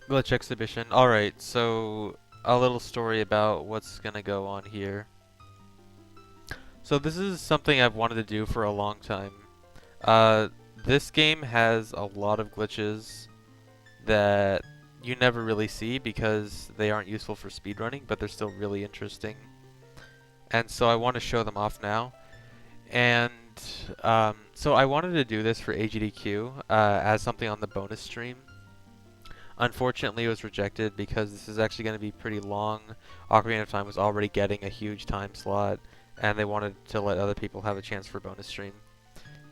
Glitch exhibition. Alright, so a little story about what's gonna go on here. So this is something I've wanted to do for a long time. Uh, this game has a lot of glitches that you never really see because they aren't useful for speedrunning, but they're still really interesting. And so I want to show them off now. And so I wanted to do this for AGDQ as something on the bonus stream. Unfortunately, it was rejected because this is actually going to be pretty long. Ocarina of Time was already getting a huge time slot, and they wanted to let other people have a chance for bonus stream.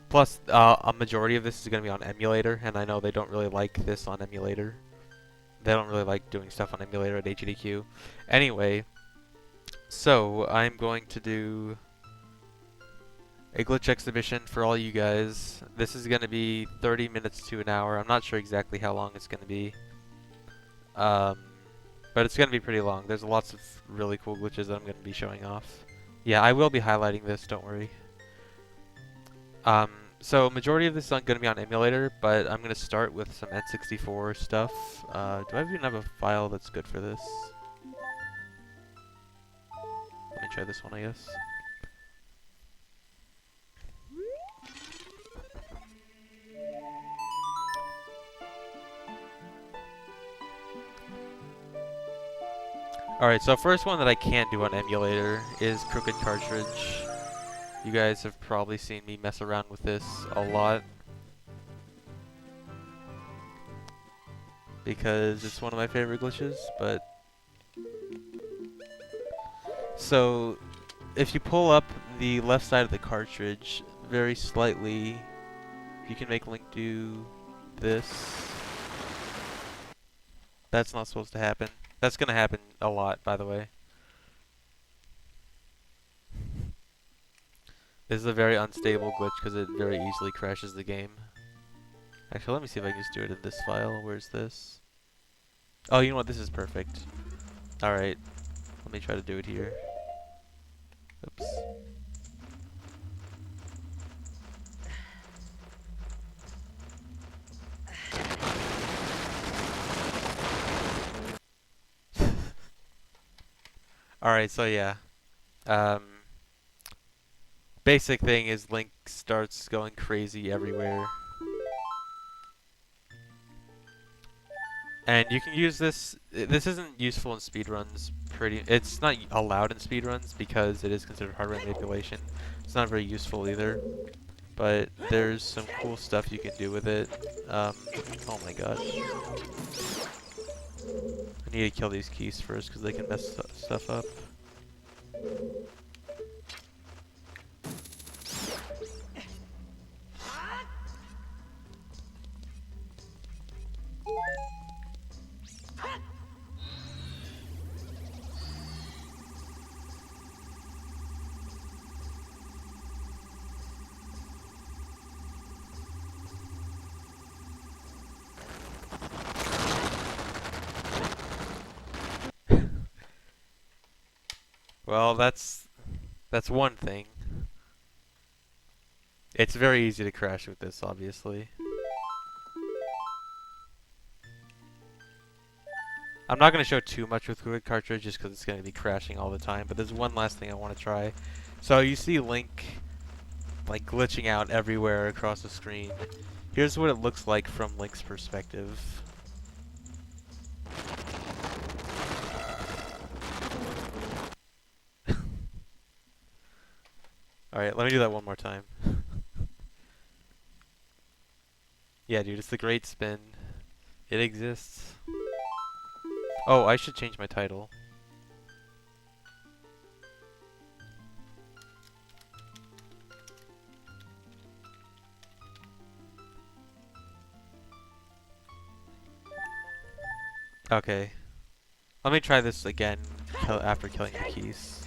Plus, a majority of this is going to be on emulator, and I know they don't really like this on emulator. They don't really like doing stuff on emulator at AGDQ. Anyway, so I'm going to do a glitch exhibition for all you guys. This is going to be 30 minutes to an hour. I'm not sure exactly how long it's going to be. But it's going to be pretty long. There's lots of really cool glitches that I'm going to be showing off. Yeah, I will be highlighting this, don't worry. So majority of this is going to be on emulator, but I'm going to start with some N64 stuff. Do I even have a file that's good for this? Let me try this one, I guess. Alright, so first one that I can't do on emulator is Crooked Cartridge. You guys have probably seen me mess around with this a lot, because it's one of my favorite glitches, but... So, if you pull up the left side of the cartridge very slightly, you can make Link do this. That's not supposed to happen. That's gonna happen a lot, by the way. This is a very unstable glitch because it very easily crashes the game. Actually, let me see if I can just do it in this file. Where's this? Oh, you know what? This is perfect. Alright. Let me try to do it here. Oops. Alright, so yeah. Basic thing is Link starts going crazy everywhere. And you can use this. This isn't useful in speedruns. It's not allowed in speedruns because it is considered hardware manipulation. It's not very useful either. But there's some cool stuff you can do with it. Oh my god. I need to kill these keys first because they can mess stuff up. Well, that's one thing. It's very easy to crash with this, obviously. I'm not going to show too much with Quick Cartridge just because it's going to be crashing all the time, but there's one last thing I want to try. So you see Link like glitching out everywhere across the screen. Here's what it looks like from Link's perspective. Alright, let me do that one more time. Yeah, dude, it's the great spin. It exists. Oh, I should change my title. Okay. Let me try this again after killing the keys.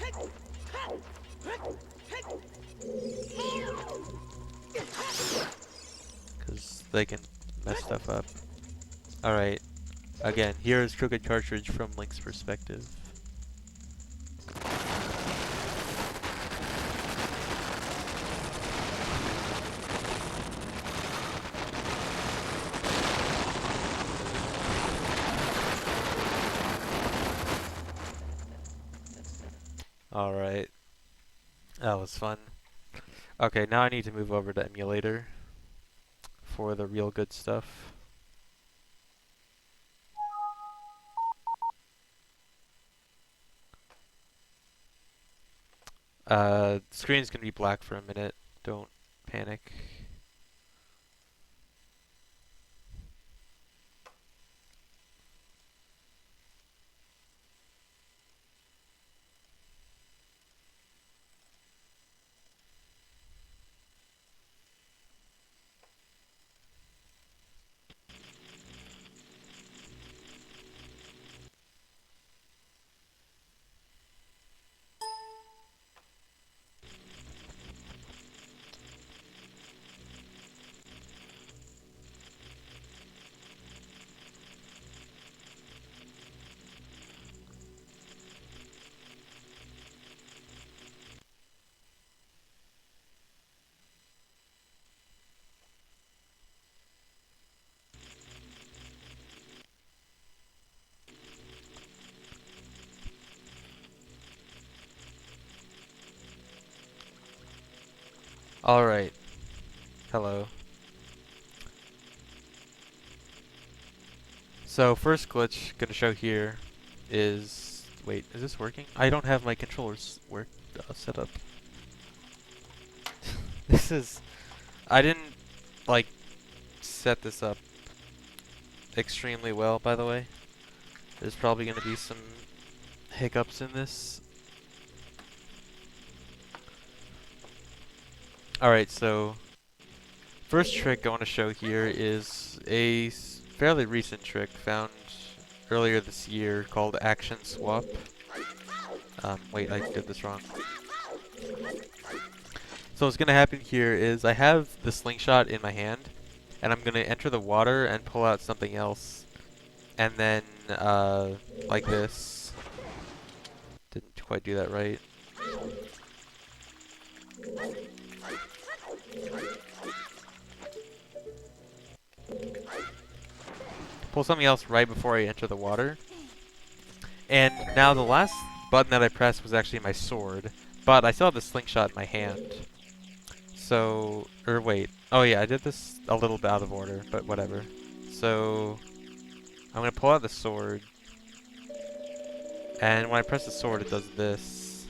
Because they can mess stuff up. Alright. Again, here is Crooked Cartridge from Link's perspective. Alright, that was fun. Okay, now I need to move over to emulator for the real good stuff. Screen's gonna be black for a minute. Don't panic. Alright. Hello. So first glitch gonna show here is, wait, is this working? I don't have my controllers set up. This is, I didn't like set this up extremely well, by the way. There's probably gonna be some hiccups in this. Alright, so first trick I want to show here is a fairly recent trick found earlier this year called action swap. Wait, I did this wrong. So what's going to happen here is I have the slingshot in my hand, and I'm going to enter the water and pull out something else. And then, like this. Didn't quite do that right. Pull something else right before I enter the water. And now the last button that I pressed was actually my sword, but I still have the slingshot in my hand. So, or wait. Oh yeah, I did this a little bit out of order, but whatever. So, I'm going to pull out the sword. And when I press the sword, it does this.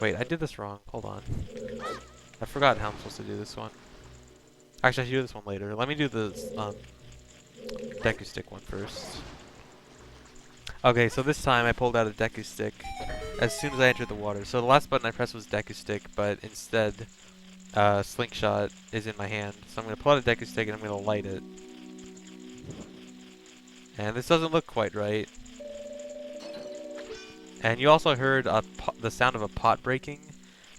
Wait, I did this wrong. Hold on. I forgot how I'm supposed to do this one. Actually, I should do this one later. Let me do the Deku stick one first. Okay, so this time I pulled out a Deku stick as soon as I entered the water. So the last button I pressed was Deku stick, but instead, slingshot is in my hand. So I'm going to pull out a Deku stick and I'm going to light it. And this doesn't look quite right. And you also heard the sound of a pot breaking.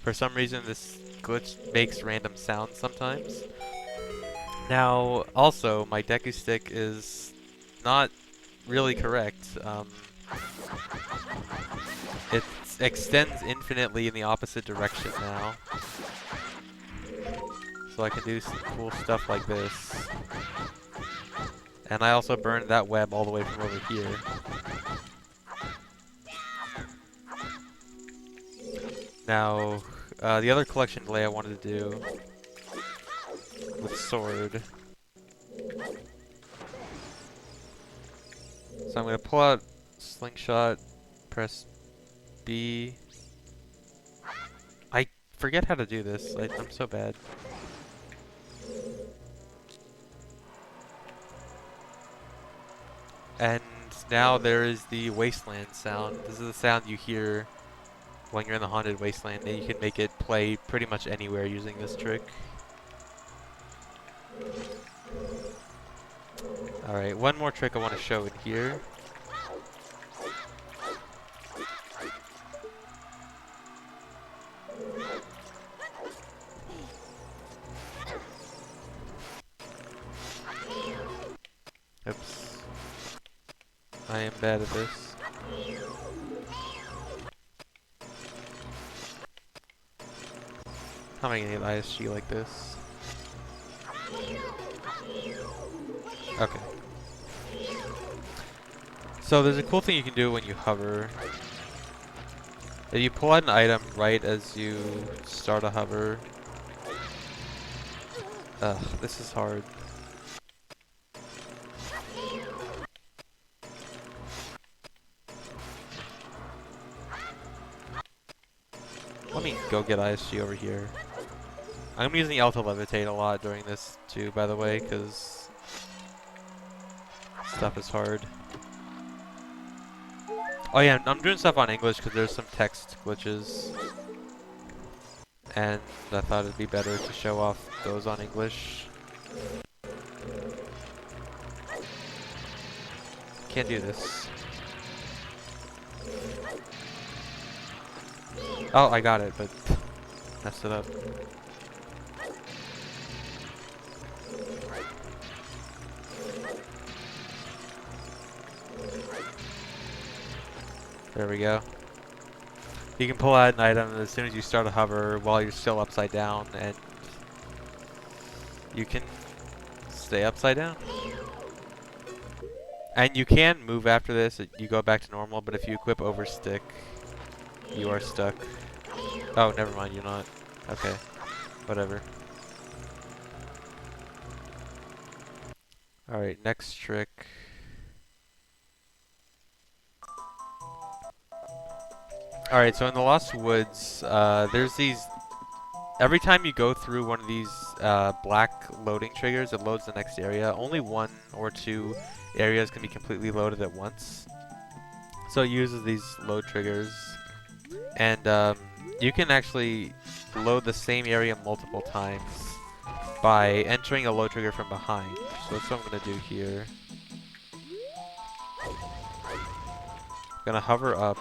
For some reason, this glitch makes random sounds sometimes. Now, also, my Deku stick is not really correct. It extends infinitely in the opposite direction now. So I can do some cool stuff like this. And I also burned that web all the way from over here. Now, the other collection delay I wanted to do with sword. So I'm going to pull out slingshot, press B. I forget how to do this. I'm so bad. And now there is the wasteland sound. This is the sound you hear when you're in the haunted wasteland, and you can make it play pretty much anywhere using this trick. Alright, one more trick I want to show in here. Oops. I am bad at this. How am I gonna get ISG like this? Okay. So there's a cool thing you can do when you hover. If you pull out an item right as you start a hover. Ugh, this is hard. Let me go get ISG over here. I'm using the L to levitate a lot during this too, by the way, because stuff is hard. Oh yeah, I'm doing stuff on English because there's some text glitches. And I thought it'd be better to show off those on English. Can't do this. Oh, I got it, but messed it up. There we go. You can pull out an item as soon as you start a hover while you're still upside down, and you can stay upside down. And you can move after this, you go back to normal, but if you equip overstick, you are stuck. Oh, never mind, you're not. Okay, whatever. Alright, next trick. Alright, so in the Lost Woods, there's these... Every time you go through one of these black loading triggers, it loads the next area. Only 1 or 2 areas can be completely loaded at once. So it uses these load triggers. And you can actually load the same area multiple times by entering a load trigger from behind. So that's what I'm going to do here. I'm going to hover up.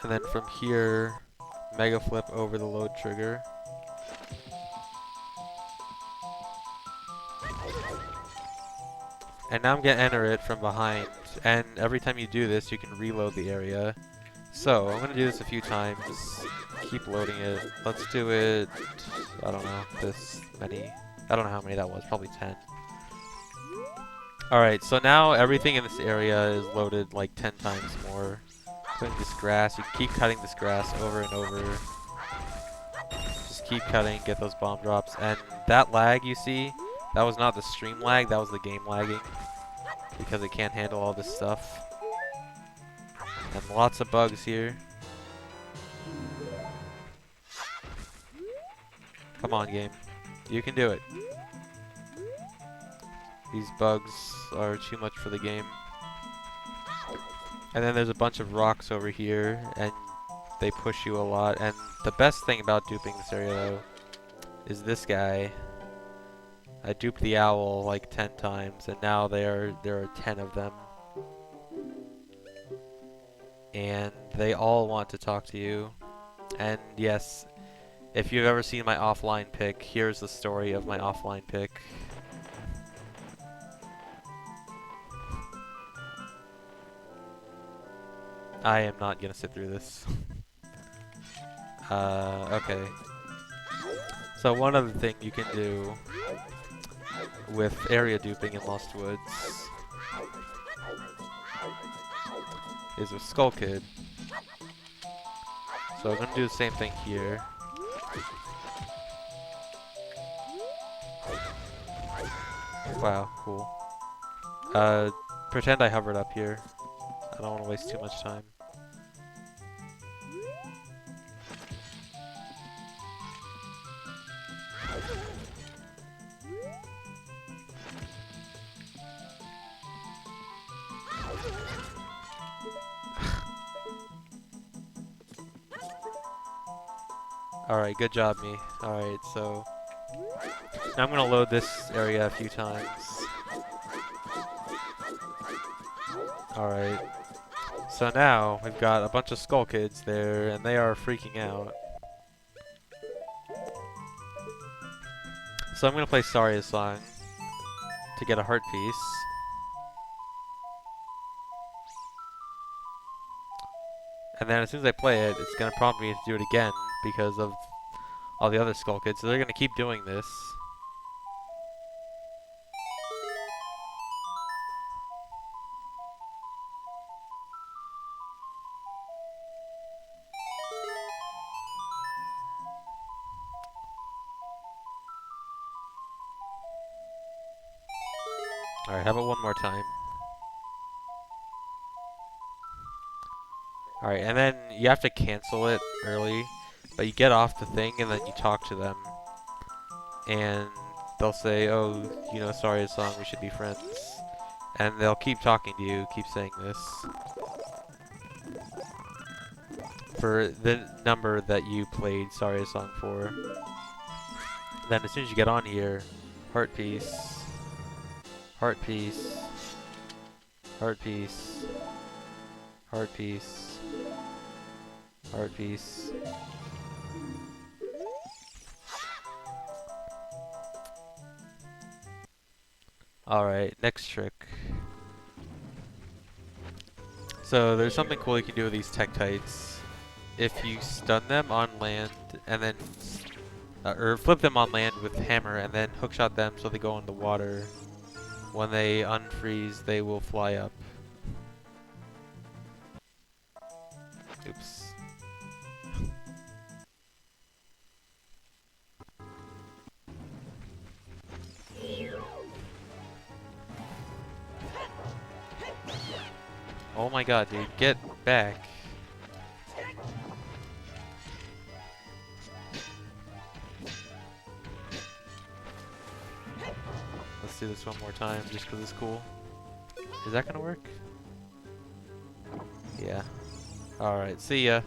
And then from here, mega flip over the load trigger. And now I'm going to enter it from behind. And every time you do this, you can reload the area. So, I'm going to do this a few times. Keep loading it. Let's do it, I don't know, this many. I don't know how many that was, probably 10. Alright, so now everything in this area is loaded like 10 times more. Putting this grass, you can keep cutting this grass over and over. Just keep cutting, get those bomb drops. And that lag you see, that was not the stream lag, that was the game lagging. Because it can't handle all this stuff. And lots of bugs here. Come on, game. You can do it. These bugs are too much for the game. And then there's a bunch of rocks over here, and they push you a lot. And the best thing about duping this area, though, is this guy. I duped the owl like 10 times, and now there are 10 of them. And they all want to talk to you. And yes, if you've ever seen my offline pick, here's the story of my offline pick. I am not gonna sit through this. Okay. So one other thing you can do with area duping in Lost Woods is with Skull Kid. So I'm gonna do the same thing here. Wow, cool. Pretend I hovered up here. I don't want to waste too much time. Alright, good job, me. Alright, so now I'm gonna load this area a few times. Alright. So now we've got a bunch of Skull Kids there, and they are freaking out. So I'm gonna play Saria's song to get a heart piece. And then as soon as I play it, it's gonna prompt me to do it again because of all the other Skull Kids. So they're gonna keep doing this. Alright, how about one more time? Alright, and then you have to cancel it early, but you get off the thing and then you talk to them. And they'll say, oh, you know, sorry, it's song, we should be friends. And they'll keep talking to you, keep saying this. For the number that you played Saria's song for. Then as soon as you get on here, heart piece, heart piece, heart piece, heart piece, heart piece. Alright, next trick. So there's something cool you can do with these tektites. If you stun them on land and then or flip them on land with hammer and then hookshot them so they go in the water, when they unfreeze they will fly up. Oops. Oh my god, dude, get back. Let's do this one more time just because it's cool. Is that gonna work? Yeah. Alright, see ya.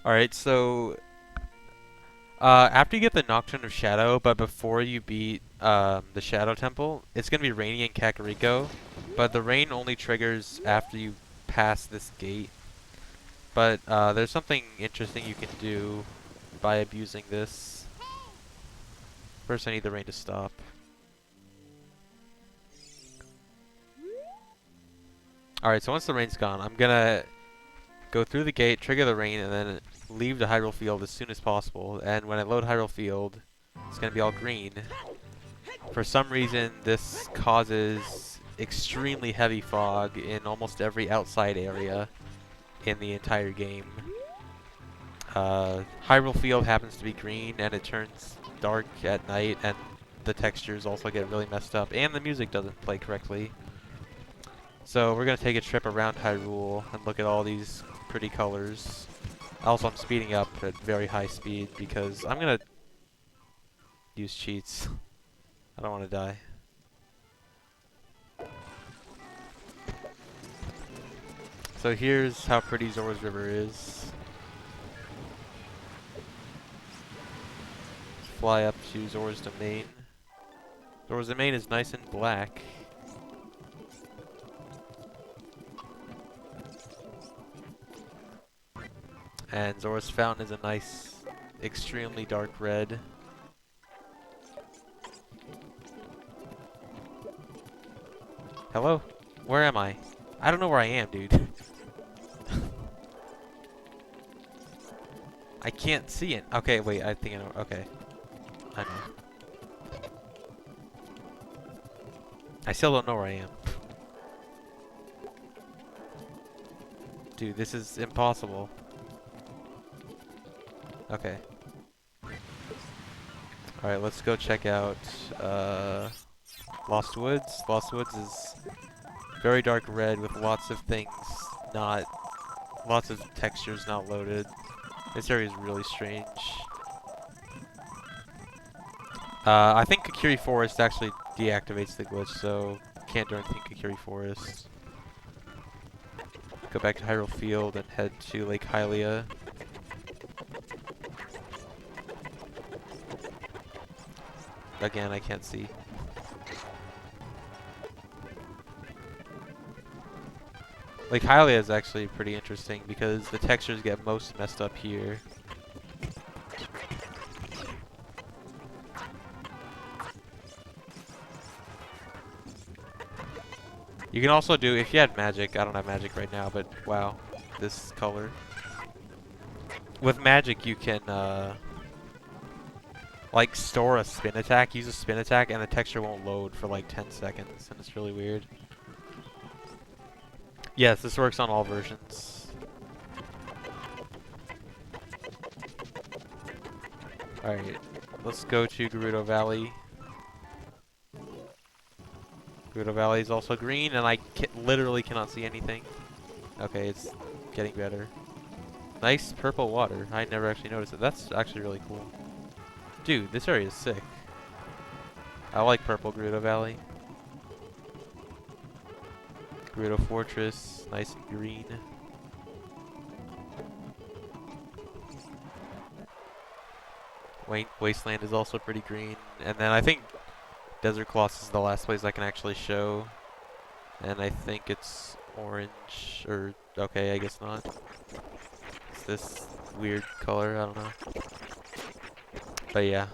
Alright, so after you get the Nocturne of Shadow, but before you beat the Shadow Temple, it's gonna be raining in Kakariko, but the rain only triggers after you pass this gate. But there's something interesting you can do by abusing this. First I need the rain to stop. Alright, so once the rain's gone, I'm gonna go through the gate, trigger the rain, and then leave the Hyrule Field as soon as possible. And when I load Hyrule Field, it's gonna be all green. For some reason, this causes extremely heavy fog in almost every outside area in the entire game. Hyrule Field happens to be green, and it turns dark at night, and the textures also get really messed up, and the music doesn't play correctly. So we're gonna take a trip around Hyrule and look at all these pretty colors. Also, I'm speeding up at very high speed because I'm gonna use cheats. I don't want to die. So here's how pretty Zora's River is. Let's fly up to Zora's Domain. Zora's Domain is nice and black. And Zora's Fountain is a nice, extremely dark red. Hello? Where am I? I don't know where I am, dude. I can't see it. Okay, wait, I think I know. Okay. I know. I still don't know where I am. Dude, this is impossible. Okay. Alright, let's go check out Lost Woods. Lost Woods is very dark red with lots of things not... lots of textures not loaded. This area is really strange. I think Kakiri Forest actually deactivates the glitch, so can't do anything Kakiri Forest. Go back to Hyrule Field and head to Lake Hylia. again, I can't see. Like, Hylia is actually pretty interesting because the textures get most messed up here. You can also do, if you had magic, I don't have magic right now, but wow, this color. With magic, you can, like, store a spin attack, use a spin attack, and the texture won't load for like 10 seconds, and it's really weird. Yes, this works on all versions. Alright, let's go to Gerudo Valley. Gerudo Valley is also green, and I literally cannot see anything. Okay, it's getting better. Nice purple water. I never actually noticed it. That's actually really cool. Dude, this area is sick. I like purple Gerudo Valley. Gerudo Fortress, nice and green. Wasteland is also pretty green. And then I think Desert Colossus is the last place I can actually show. And I think it's orange, or, okay, I guess not. It's this weird color, I don't know. But yeah.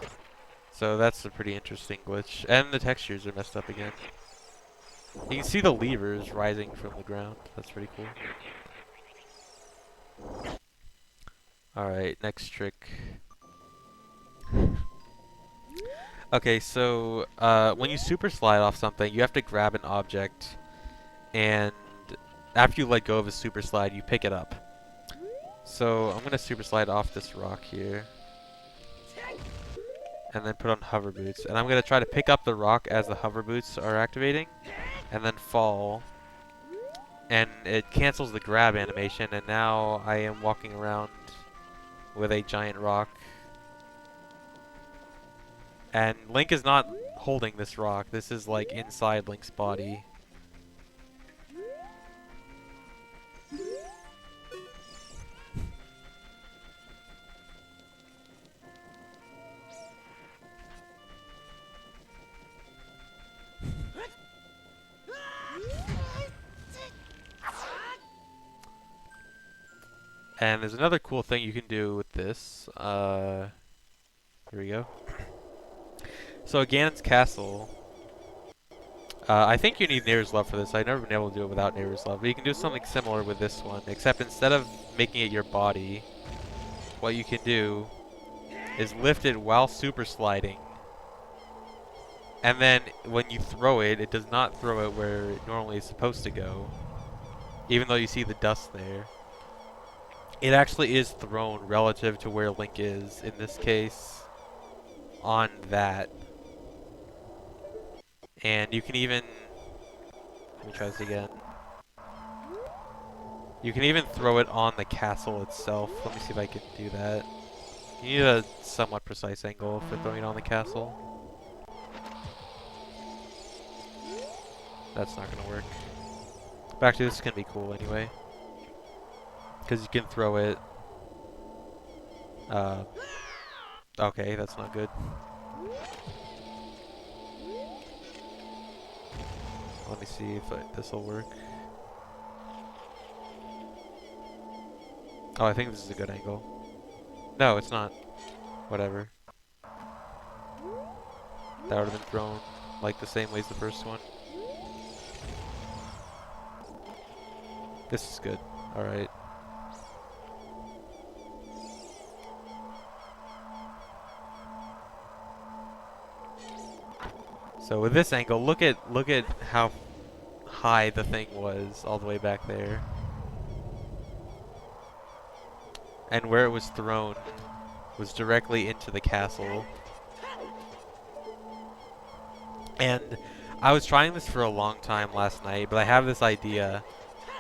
So that's a pretty interesting glitch. And the textures are messed up again. You can see the levers rising from the ground. That's pretty cool. Alright, next trick. Okay, so when you super slide off something, you have to grab an object, and after you let go of a super slide, you pick it up. So I'm gonna super slide off this rock here, and then put on hover boots, and I'm gonna try to pick up the rock as the hover boots are activating, and then fall, and it cancels the grab animation, and now I am walking around with a giant rock. And Link is not holding this rock. This is like inside Link's body. And there's another cool thing you can do with this. Here we go. So Ganon's Castle. I think you need Neighbor's Love for this. I've never been able to do it without Neighbor's Love. But you can do something similar with this one, except instead of making it your body, what you can do is lift it while super sliding. And then when you throw it, it does not throw it where it normally is supposed to go. Even though you see the dust there. It actually is thrown relative to where Link is, in this case, on that. And you can even, let me try this again. You can even throw it on the castle itself. Let me see if I can do that. You need a somewhat precise angle for throwing it on the castle. That's not gonna work. But actually this is gonna be cool anyway. Because you can throw it. Okay, that's not good. Let me see if this will work. Oh, I think this is a good angle. No, it's not. Whatever. That would have been thrown like the same way as the first one. This is good. Alright. So with this angle, look at how high the thing was all the way back there. And where it was thrown was directly into the castle. And I was trying this for a long time last night, but I have this idea.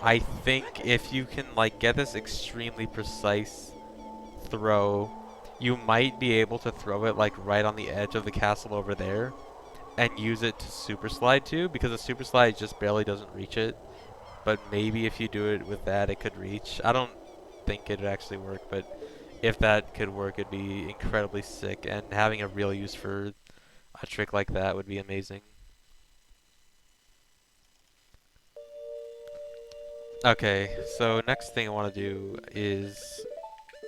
I think if you can like get this extremely precise throw, you might be able to throw it like right on the edge of the castle over there. And use it to super slide too, because a super slide just barely doesn't reach it. But maybe if you do it with that, it could reach. I don't think it'd actually work, but if that could work, it'd be incredibly sick. And having a real use for A trick like that would be amazing. Okay, so next thing I want to do is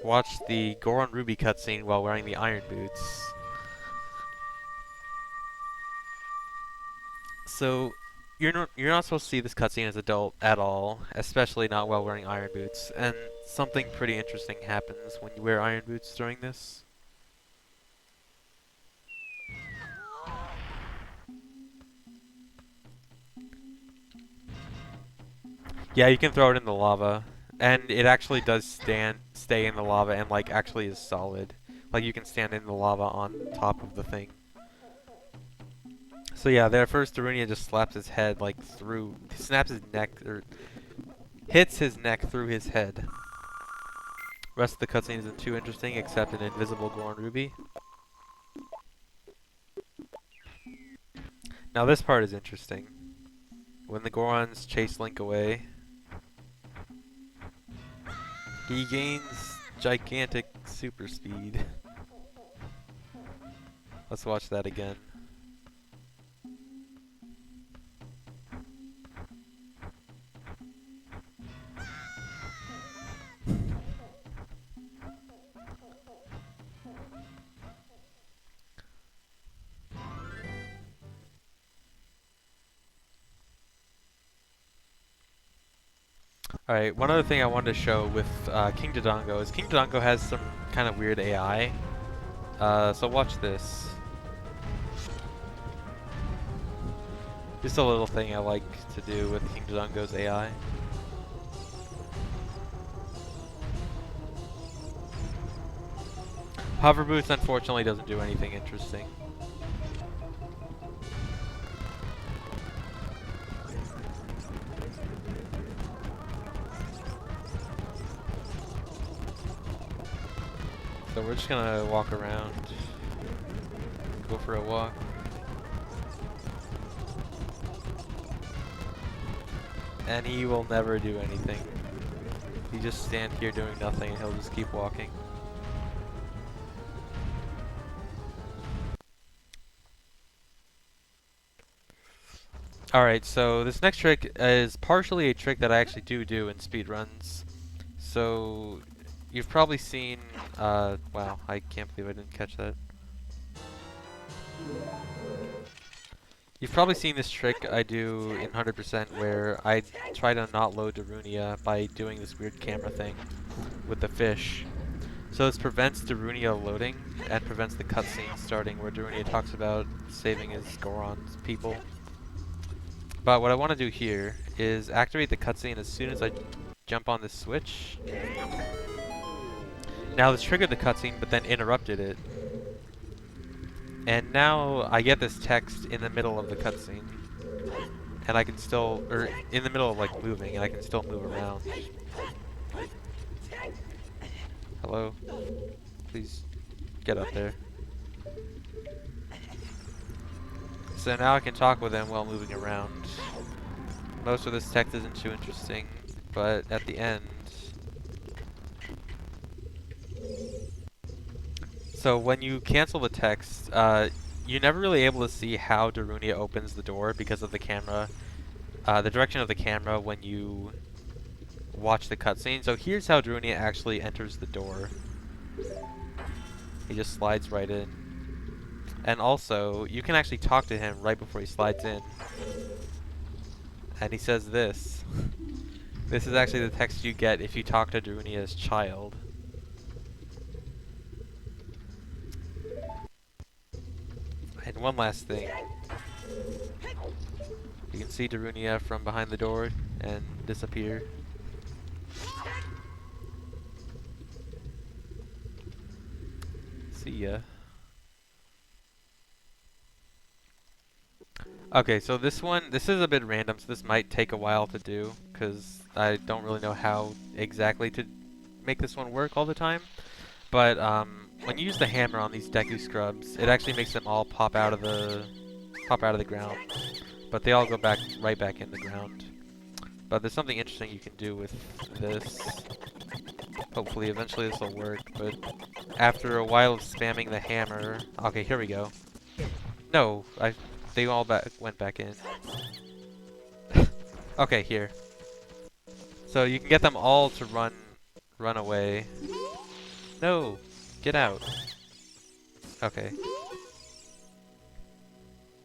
watch the Goron Ruby cutscene while wearing the iron boots. So, you're not supposed to see this cutscene as adult at all, especially not while wearing iron boots. And something pretty interesting happens when you wear iron boots during this. Yeah, you can throw it in the lava, and it actually does stay in the lava and like actually is solid. Like you can stand in the lava on top of the thing. So yeah, there first Darunia just slaps his head like through, snaps his neck or hits his neck through his head. Rest of the cutscene isn't too interesting except an invisible Goron Ruby. Now this part is interesting. When the Gorons chase Link away, he gains gigantic super speed. Let's watch that again. Alright, one other thing I wanted to show with King Dodongo is King Dodongo has some kind of weird AI. So watch this. Just a little thing I like to do with King Dodongo's AI. Hover Boost unfortunately doesn't do anything interesting. So we're just gonna walk around, go for a walk. And he will never do anything. You just stand here doing nothing and he'll just keep walking. Alright, so this next trick is partially a trick that I actually do in speedruns. So you've probably seen, wow, I can't believe I didn't catch that. You've probably seen this trick I do in 100% where I try to not load Darunia by doing this weird camera thing with the fish. So this prevents Darunia loading and prevents the cutscene starting where Darunia talks about saving his Goron's people. But what I want to do here is activate the cutscene as soon as I jump on this switch. Now this triggered the cutscene but then interrupted it. And now I get this text in the middle of the cutscene. And I can still, or in the middle of like moving, and I can still move around. Hello? Please get up there. So now I can talk with him while moving around. Most of this text isn't too interesting, but at the end... So when you cancel the text, you're never really able to see how Darunia opens the door because of the camera, the direction of the camera when you watch the cutscene. So here's how Darunia actually enters the door. He just slides right in. And also, you can actually talk to him right before he slides in. And he says this. This is actually the text you get if you talk to Darunia's child. And one last thing. You can see Darunia from behind the door and disappear. See ya. Okay, so this is a bit random, so this might take a while to do, because I don't really know how exactly to make this one work all the time. But when you use the hammer on these Deku scrubs, it actually makes them all pop out of the ground. But they all go right back in the ground. But there's something interesting you can do with this. Hopefully, eventually this will work, but after a while of spamming the hammer... Okay, here we go. No, they all went back in. Okay, here. So you can get them all to run away. No, get out. Okay.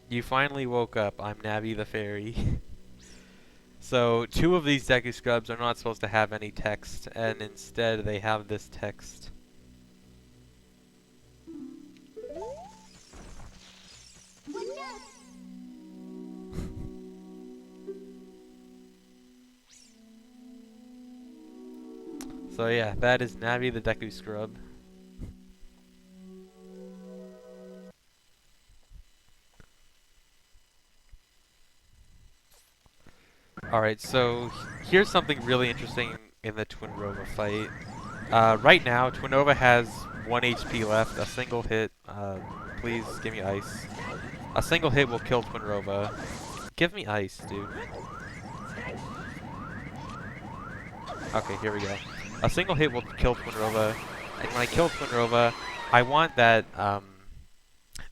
You finally woke up. I'm Navi the Fairy. So, 2 of these Deku Scrubs are not supposed to have any text, and instead they have this text. So yeah, that is Navi the Deku Scrub. Alright, so here's something really interesting in the twinrova fight. Right now, twinrova has 1 HP left, a single hit. Please give me ice. A single hit will kill twinrova. Give me ice, dude. Okay, here we go. A single hit will kill twinrova, and when I kill twinrova, I want that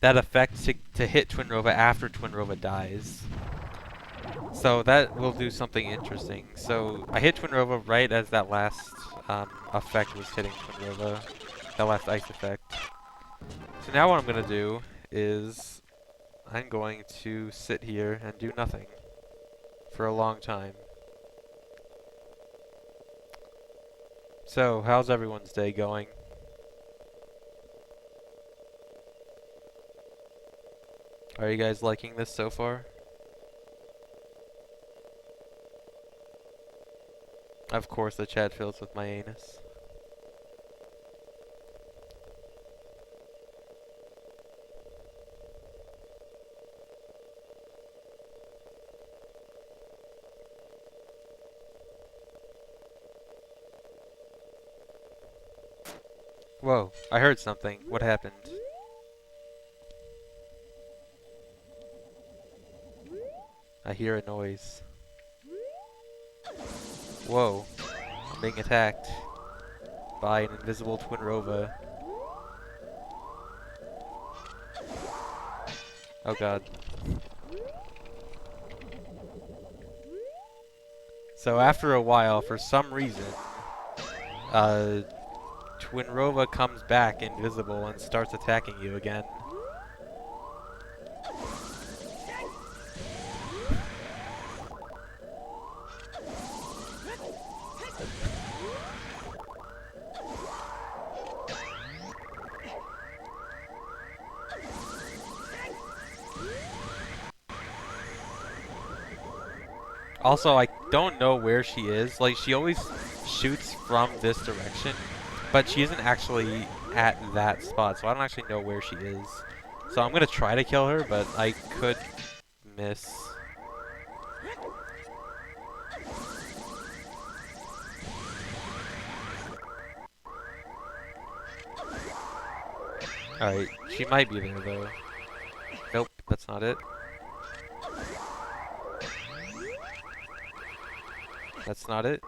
that effect to hit twinrova after twinrova dies. So that will do something interesting. So I hit twinrova right as that last effect was hitting twinrova, that last ice effect. So now what I'm gonna do is I'm going to sit here and do nothing for a long time. So how's everyone's day going? Are you guys liking this so far? Of course the chat fills with my anus. Whoa, I heard something. What happened? I hear a noise. Whoa, I'm being attacked by an invisible twinrova. Oh god. So after a while, for some reason, twinrova comes back invisible and starts attacking you again. Also, I don't know where she is. Like, she always shoots from this direction, but she isn't actually at that spot, so I don't actually know where she is. So I'm gonna try to kill her, but I could miss. Alright, she might be there though. Nope, that's not it. That's not it.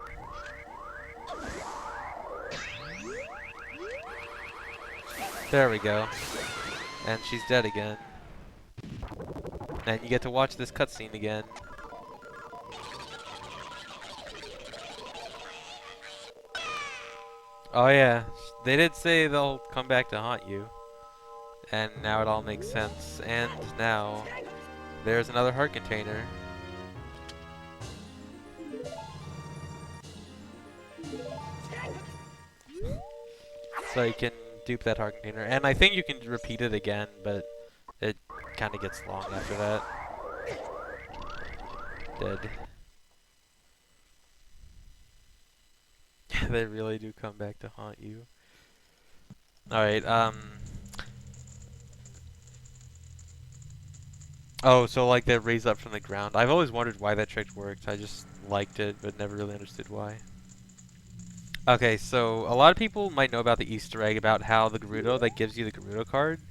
There we go. And she's dead again. And you get to watch this cutscene again. Oh yeah, they did say they'll come back to haunt you. And now it all makes sense. And now, there's another heart container. So you can dupe that heart container. And I think you can repeat it again, but it kind of gets long after that. Dead. They really do come back to haunt you. Alright, oh, so like they raise up from the ground. I've always wondered why that trick worked. I just liked it, but never really understood why. Okay, so a lot of people might know about the Easter egg about how the Gerudo that gives you the Gerudo card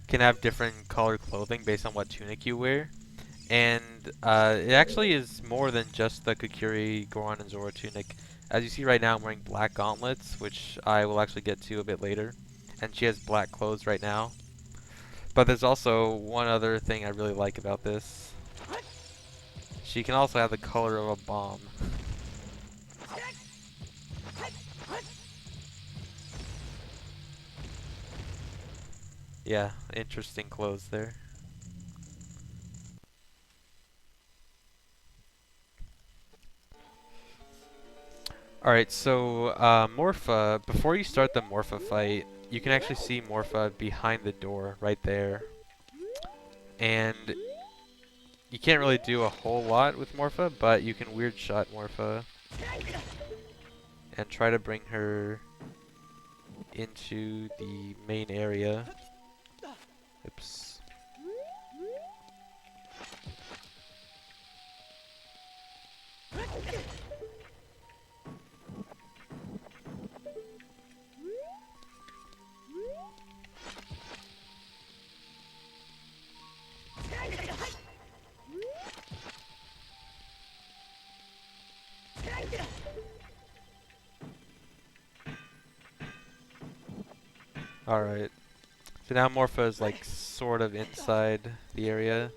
can have different colored clothing based on what tunic you wear. And it actually is more than just the Kokiri, Goron, and Zora tunic. As you see right now, I'm wearing black gauntlets, which I will actually get to a bit later. And she has black clothes right now. But there's also one other thing I really like about this. She can also have the color of a bomb. Yeah, interesting clothes there. Alright, so Morpha, before you start the Morpha fight, you can actually see Morpha behind the door, right there. And you can't really do a whole lot with Morpha, but you can weird shot Morpha and try to bring her into the main area. Oops. Alright. So now Morpha is like sort of inside the area.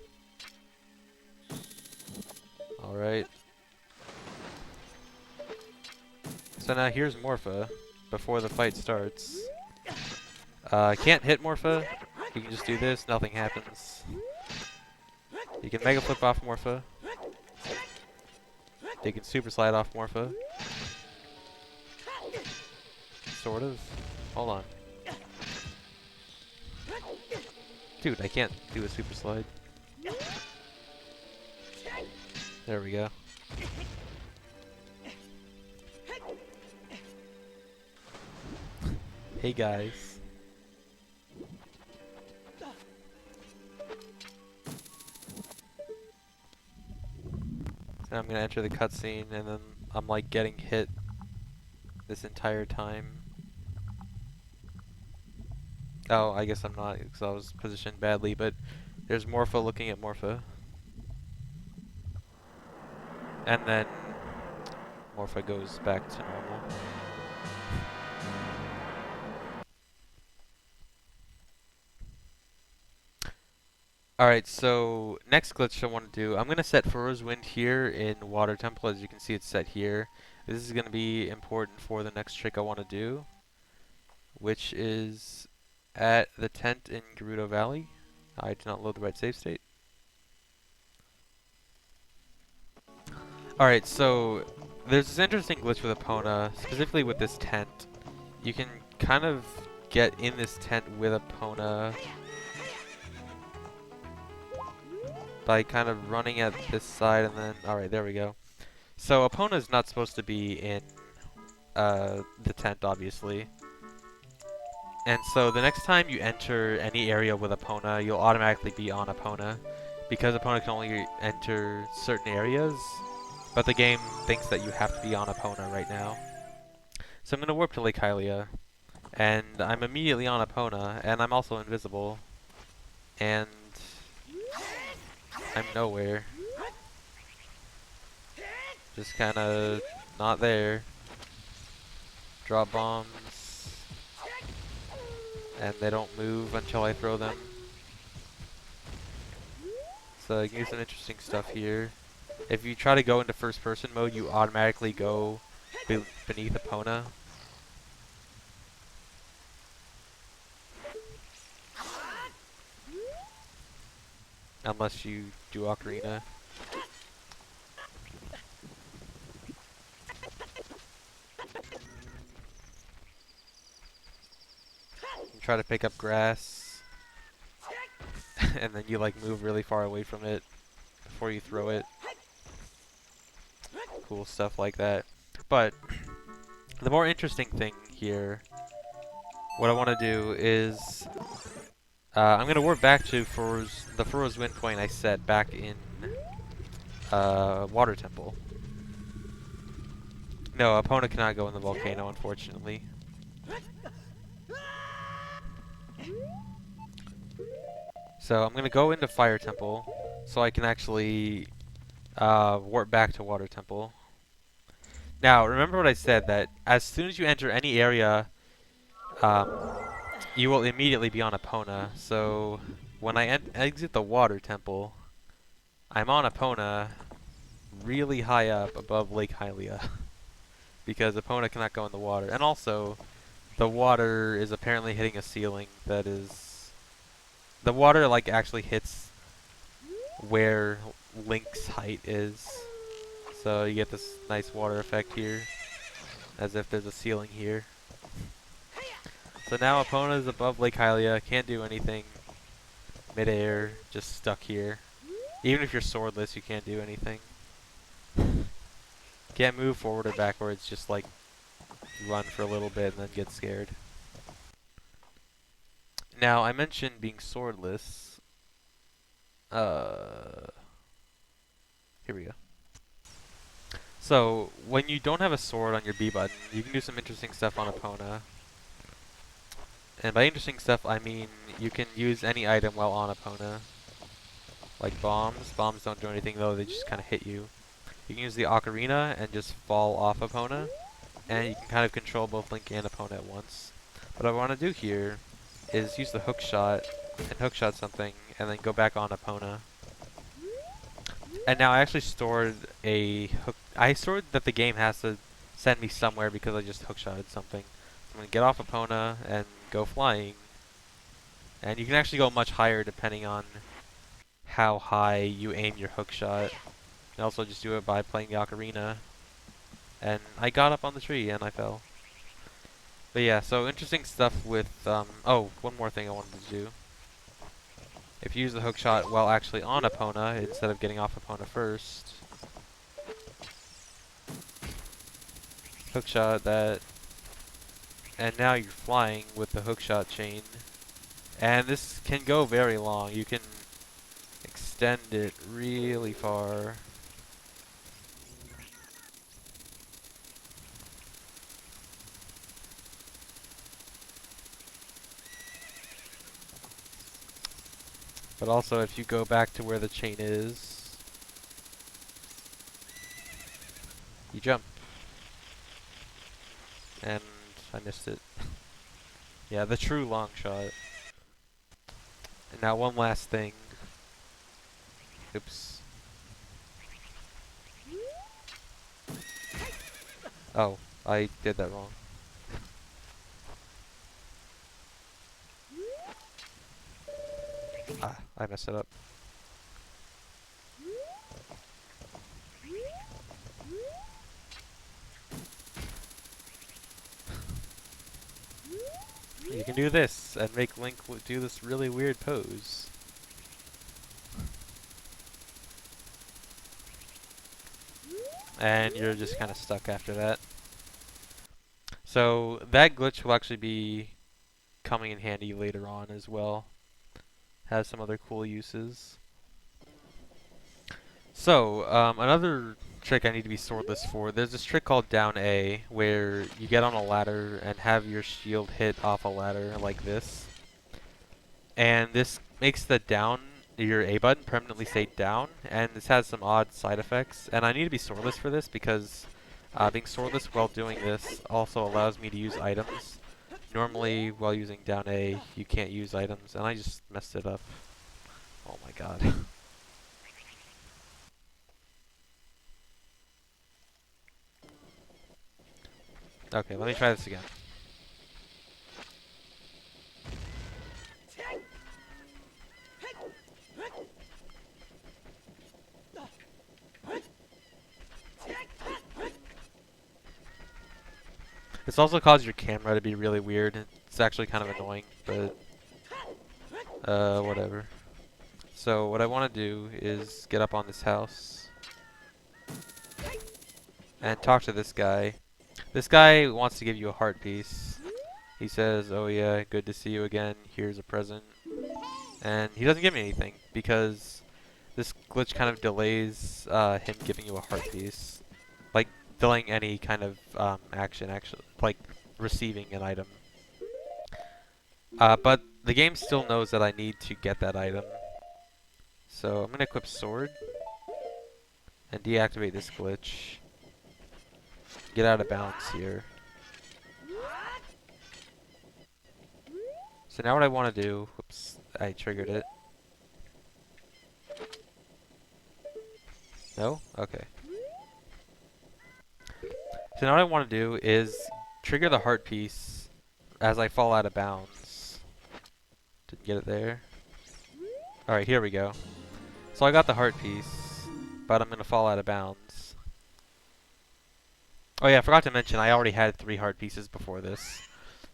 Alright. So now here's Morpha before the fight starts. Can't hit Morpha. You can just do this, nothing happens. You can Mega Flip off Morpha. You can Super Slide off Morpha. Sort of. Hold on. Dude, I can't do a Super Slide. There we go. Hey guys. So I'm gonna enter the cutscene and then I'm like getting hit this entire time. Oh, I guess I'm not because I was positioned badly, but there's Morpha looking at Morpha. And then Morpha goes back to normal. Alright, so next glitch I want to do, I'm going to set Farore's Wind here in Water Temple. As you can see, it's set here. This is going to be important for the next trick I want to do, which is at the tent in Gerudo Valley. I did not load the right save state. Alright, so there's this interesting glitch with Epona, specifically with this tent. You can kind of get in this tent with Epona by kind of running at this side and then... Alright, there we go. So Epona is not supposed to be in the tent, obviously. And so the next time you enter any area with Epona, you'll automatically be on Epona. Because Epona can only enter certain areas, but the game thinks that you have to be on Epona right now. So I'm going to warp to Lake Hylia, and I'm immediately on Epona, and I'm also invisible. And I'm nowhere. Just kind of not there. Drop bombs. And they don't move until I throw them. So you can do some interesting stuff here. If you try to go into first person mode, you automatically go beneath Epona. Unless you do Ocarina. You try to pick up grass. And then you like move really far away from it before you throw it. Cool stuff like that. But the more interesting thing here, what I want to do is I'm going to warp back to the Farore's Wind point I set back in Water Temple. No, Epona cannot go in the volcano, unfortunately. So I'm going to go into Fire Temple so I can actually warp back to Water Temple. Now, remember what I said, that as soon as you enter any area you will immediately be on Epona. So when I exit the water temple, I'm on Epona really high up above Lake Hylia because Epona cannot go in the water. And also, the water is apparently hitting a ceiling that is... The water, like, actually hits where Link's height is. So you get this nice water effect here, as if there's a ceiling here. So now Epona is above Lake Hylia, can't do anything. Midair, just stuck here. Even if you're swordless, you can't do anything. Can't move forward or backwards, just like run for a little bit and then get scared. Now, I mentioned being swordless. Here we go. So, when you don't have a sword on your B button, you can do some interesting stuff on Epona. And by interesting stuff, I mean you can use any item while on Epona. Like bombs. Bombs don't do anything though, they just kind of hit you. You can use the Ocarina and just fall off Epona. And you can kind of control both Link and Epona at once. What I want to do here is use the hook shot and hook shot something and then go back on Epona. And now I actually stored a hook. I stored that the game has to send me somewhere because I just hookshotted something. So I'm going to get off Epona and go flying. And you can actually go much higher depending on how high you aim your hookshot. And also just do it by playing the Ocarina. And I got up on the tree and I fell. But yeah, so interesting stuff with, oh, one more thing I wanted to do. If you use the hookshot while actually on Epona, instead of getting off Epona first, hookshot that, and now you're flying with the hookshot chain. And this can go very long. You can extend it really far. But also, if you go back to where the chain is, you jump. And I missed it. Yeah, the true long shot. And now one last thing. Oops. Oh, I did that wrong. Ah, I messed it up. You can do this and make Link do this really weird pose. And you're just kind of stuck after that. So that glitch will actually be coming in handy later on as well. Has some other cool uses. So, another trick I need to be swordless for, there's this trick called down A, where you get on a ladder and have your shield hit off a ladder like this. And this makes the down, your A button permanently stay down, and this has some odd side effects. And I need to be swordless for this because being swordless while doing this also allows me to use items. Normally, while using down A, you can't use items, and I just messed it up. Oh my god. Okay, let me try this again. This also causes your camera to be really weird. It's actually kind of annoying, but whatever. So what I want to do is get up on this house and talk to this guy. This guy wants to give you a heart piece. He says, "Oh yeah, good to see you again. Here's a present." And he doesn't give me anything because this glitch kind of delays him giving you a heart piece. Like, delaying any kind of action, actually, like receiving an item. But the game still knows that I need to get that item. So I'm going to equip Sword and deactivate this glitch. Get out of bounds here. So now what I want to do, whoops, I triggered it. No? Okay. So now what I want to do is trigger the heart piece as I fall out of bounds. Didn't get it there. Alright, here we go. So I got the heart piece, but I'm going to fall out of bounds. Oh yeah, I forgot to mention, I already had 3 heart pieces before this.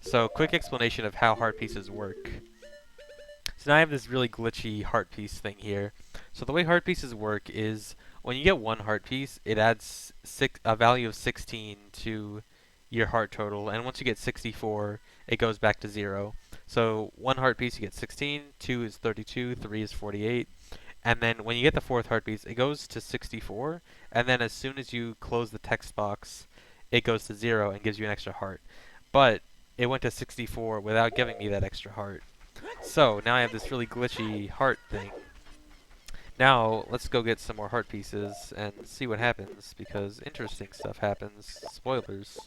So, quick explanation of how heart pieces work. So now I have this really glitchy heart piece thing here. So the way heart pieces work is, when you get 1 heart piece, it adds a value of 16 to your heart total, and once you get 64, it goes back to 0. So 1 heart piece, you get 16, 2 is 32, 3 is 48, and then when you get the 4th heart piece, it goes to 64, and then as soon as you close the text box, it goes to 0 and gives you an extra heart. But it went to 64 without giving me that extra heart. So now I have this really glitchy heart thing. Now let's go get some more heart pieces and see what happens, because interesting stuff happens. Spoilers.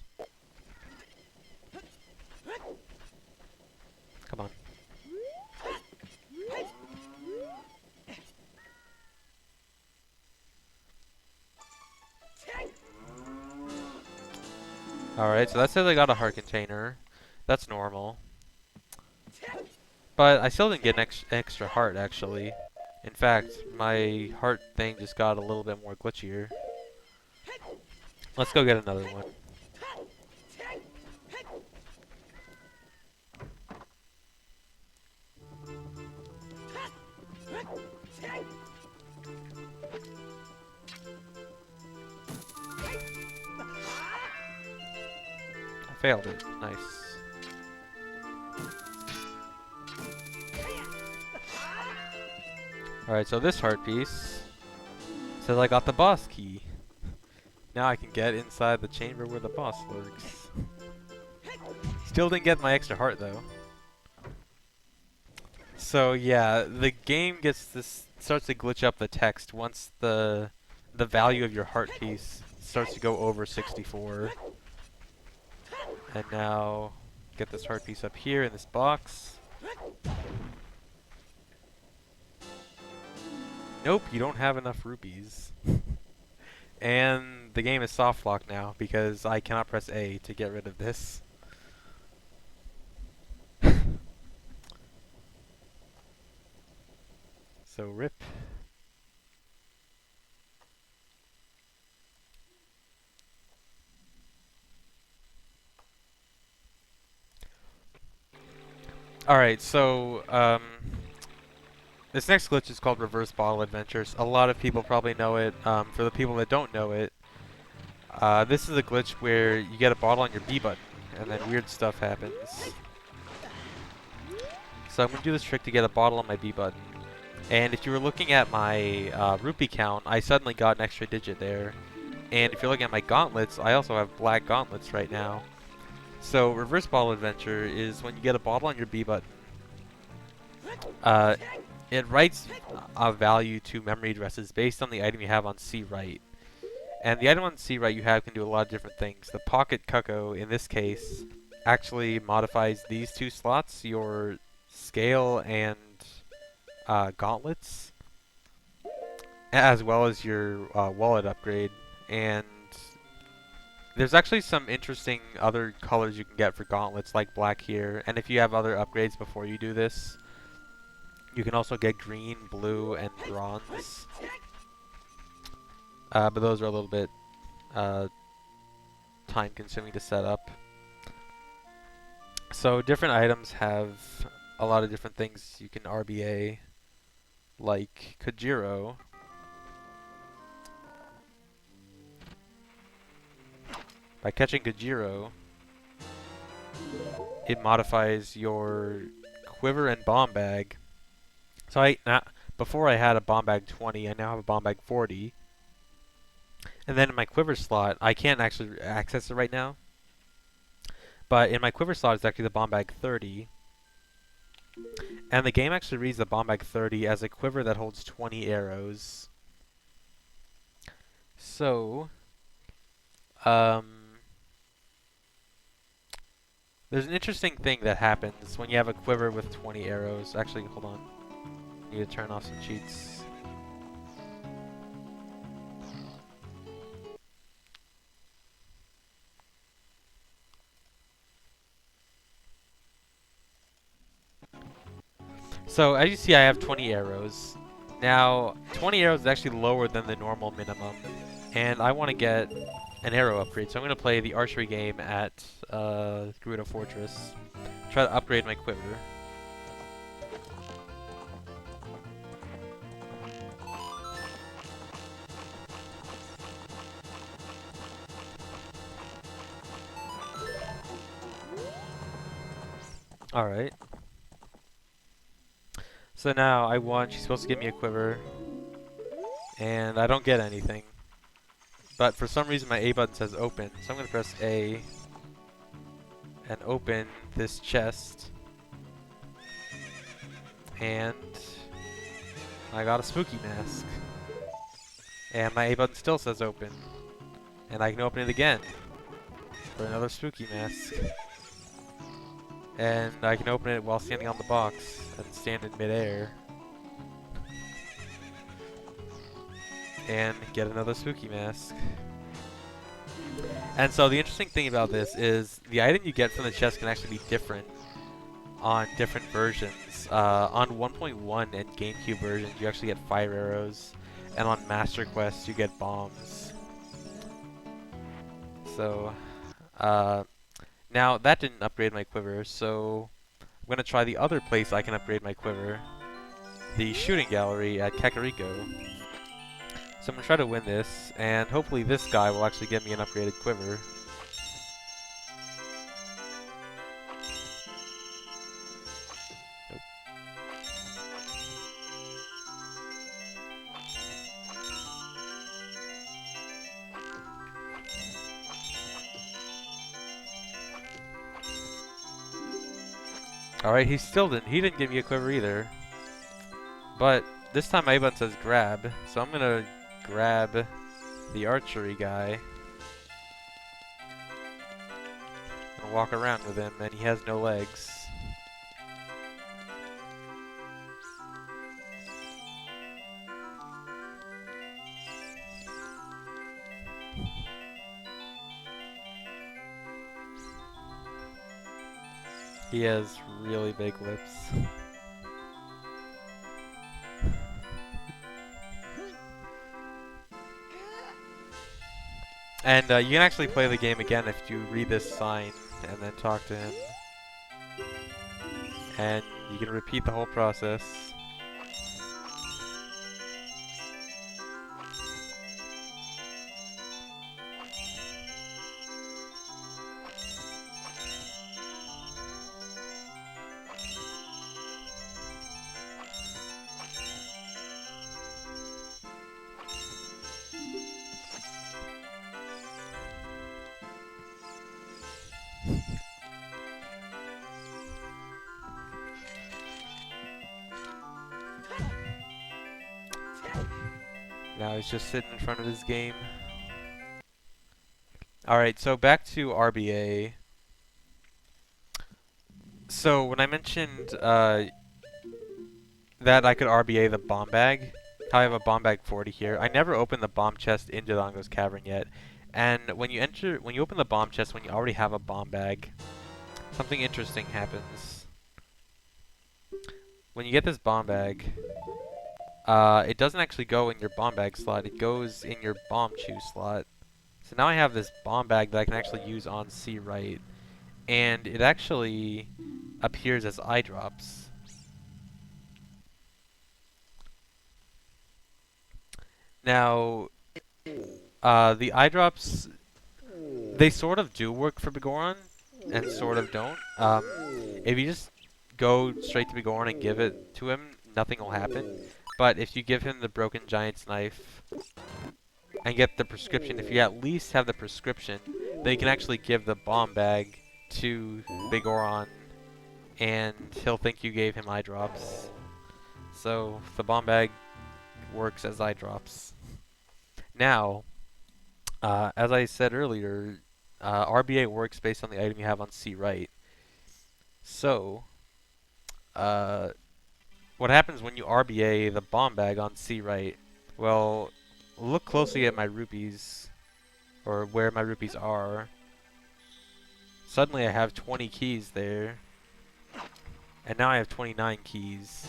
Come on. Alright, so that says I got a heart container. That's normal. But I still didn't get an extra heart, actually. In fact, my heart thing just got a little bit more glitchier. Let's go get another one. I failed it. Nice. Alright, so this heart piece says I got the boss key. Now I can get inside the chamber where the boss lurks. Still didn't get my extra heart though. So yeah, the game starts to glitch up the text once the value of your heart piece starts to go over 64. And now get this heart piece up here in this box. Nope, you don't have enough rupees. And the game is soft locked now because I cannot press A to get rid of this. So rip. Alright, so this next glitch is called Reverse Bottle Adventures. A lot of people probably know it. For the people that don't know it, this is a glitch where you get a bottle on your B button, and then weird stuff happens. So I'm going to do this trick to get a bottle on my B button. And if you were looking at my rupee count, I suddenly got an extra digit there. And if you're looking at my gauntlets, I also have black gauntlets right now. So Reverse Bottle Adventure is when you get a bottle on your B button. It writes a value to memory addresses based on the item you have on C right. And the item on C right you have can do a lot of different things. The Pocket Cucko, in this case, actually modifies these 2 slots, your scale and gauntlets, as well as your wallet upgrade. And there's actually some interesting other colors you can get for gauntlets, like black here. And if you have other upgrades before you do this, you can also get green, blue, and bronze. But those are a little bit time-consuming to set up. So different items have a lot of different things you can RBA, like Kajiro. By catching Kajiro, it modifies your quiver and bomb bag. So before I had a bomb bag 20, I now have a bomb bag 40. And then in my quiver slot, I can't actually access it right now. But in my quiver slot is actually the bomb bag 30. And the game actually reads the bomb bag 30 as a quiver that holds 20 arrows. So, the There's an interesting thing that happens when you have a quiver with 20 arrows. Actually, hold on. Need to turn off some cheats. So, as you see, I have 20 arrows. Now, 20 arrows is actually lower than the normal minimum, and I want to get an arrow upgrade. So I'm going to play the archery game at Gerudo Fortress. Try to upgrade my quiver. Alright. So now I won. She's supposed to give me a quiver. And I don't get anything. But for some reason my A button says open. So I'm going to press A and open this chest. And I got a spooky mask. And my A button still says open. And I can open it again for another spooky mask. And I can open it while standing on the box and stand in midair. And get another spooky mask. And so the interesting thing about this is the item you get from the chest can actually be different on different versions. On 1.1 and GameCube versions, you actually get fire arrows. And on Master Quest, you get bombs. So, now that didn't upgrade my quiver, so I'm going to try the other place I can upgrade my quiver. The shooting gallery at Kakariko. So I'm going to try to win this, and hopefully this guy will actually give me an upgraded quiver. Nope. Alright, he didn't give me a quiver either. But this time my button says grab, so I'm gonna grab the archery guy and walk around with him, and he has no legs. He has really big lips. And you can actually play the game again if you read this sign and then talk to him. And you can repeat the whole process. Now he's just sitting in front of his game. Alright, so back to RBA. So when I mentioned that I could RBA the bomb bag, how I have a bomb bag 40 here, I never opened the bomb chest in Dodongo's Cavern yet. And when you open the bomb chest when you already have a bomb bag, something interesting happens. When you get this bomb bag, it doesn't actually go in your bomb bag slot, it goes in your bomb chew slot. So now I have this bomb bag that I can actually use on C right, and it actually appears as eye drops. Now, the eye drops, they sort of do work for Goron, and sort of don't. If you just go straight to Goron and give it to him, nothing will happen. But if you give him the Broken Giant's Knife and get the prescription, if you at least have the prescription, then you can actually give the bomb bag to Goron, and he'll think you gave him eye drops. So the bomb bag works as eye drops. Now, as I said earlier, RBA works based on the item you have on C right. So, uh, what happens when you RBA the bomb bag on C right? Well, look closely at my rupees, or where my rupees are. Suddenly I have 20 keys there, and now I have 29 keys,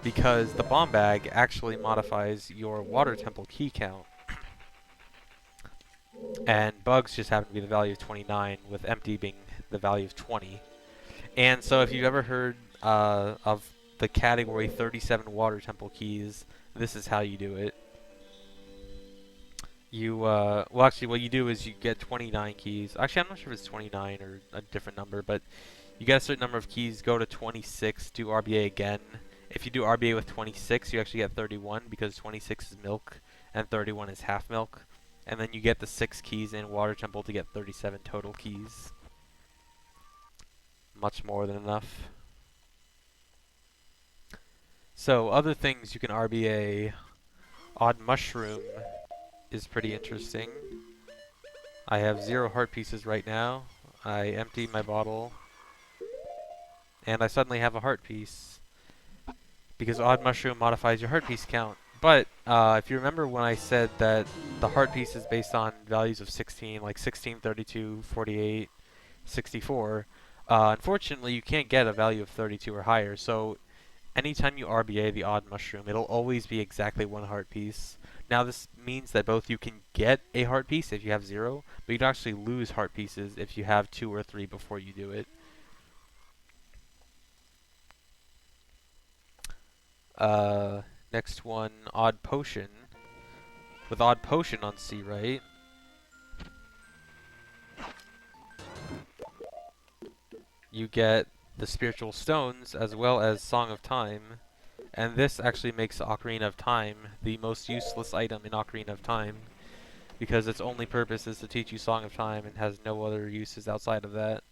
because the bomb bag actually modifies your water temple key count. And bugs just happen to be the value of 29, with empty being the value of 20. And so if you've ever heard of the category 37 water temple keys, this is how you do it. You, well actually what you do is you get 29 keys. Actually I'm not sure if it's 29 or a different number, but you get a certain number of keys, go to 26, do RBA again. If you do RBA with 26, you actually get 31 because 26 is milk and 31 is half milk. And then you get the 6 keys in water temple to get 37 total keys. Much more than enough. So other things you can RBA. Odd mushroom is pretty interesting. I have 0 heart pieces right now. I empty my bottle and I suddenly have a heart piece because odd mushroom modifies your heart piece count. But if you remember when I said that the heart piece is based on values of 16, like 16, 32, 48, 64, unfortunately you can't get a value of 32 or higher. So anytime you RBA the odd mushroom, it'll always be exactly 1 heart piece. Now this means that both you can get a heart piece if you have 0, but you'd actually lose heart pieces if you have 2 or 3 before you do it. Next one, odd potion. With odd potion on C, right? You get the spiritual stones as well as Song of Time. And this actually makes Ocarina of Time the most useless item in Ocarina of Time, because its only purpose is to teach you Song of Time and has no other uses outside of that.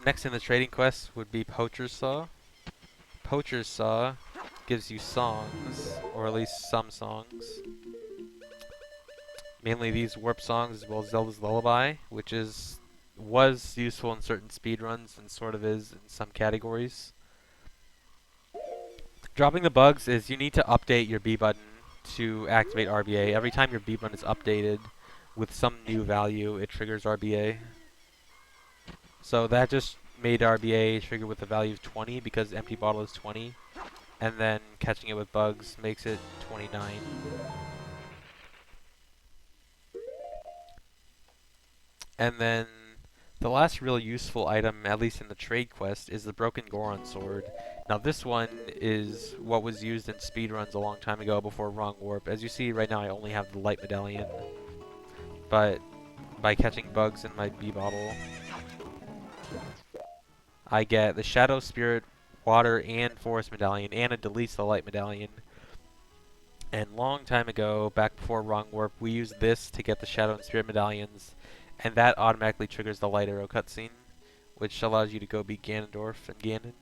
Next in the trading quest would be Poacher's Saw. Poacher's Saw gives you songs, or at least some songs. Mainly these warp songs as well as Zelda's Lullaby, which was useful in certain speedruns and sort of is in some categories. Dropping the bugs is you need to update your B button to activate RBA. Every time your B button is updated with some new value, it triggers RBA. So that just made RBA trigger with a value of 20 because empty bottle is 20. And then catching it with bugs makes it 29. And then the last real useful item, at least in the trade quest, is the Broken Goron Sword. Now this one is what was used in speedruns a long time ago before Wrong Warp. As you see right now I only have the Light Medallion. But by catching bugs in my B bottle, I get the Shadow Spirit, Water, and Forest Medallion, and it deletes the Light Medallion. And long time ago, back before Wrong Warp, we used this to get the Shadow and Spirit Medallions, and that automatically triggers the Light Arrow cutscene, which allows you to go beat Ganondorf and Ganon.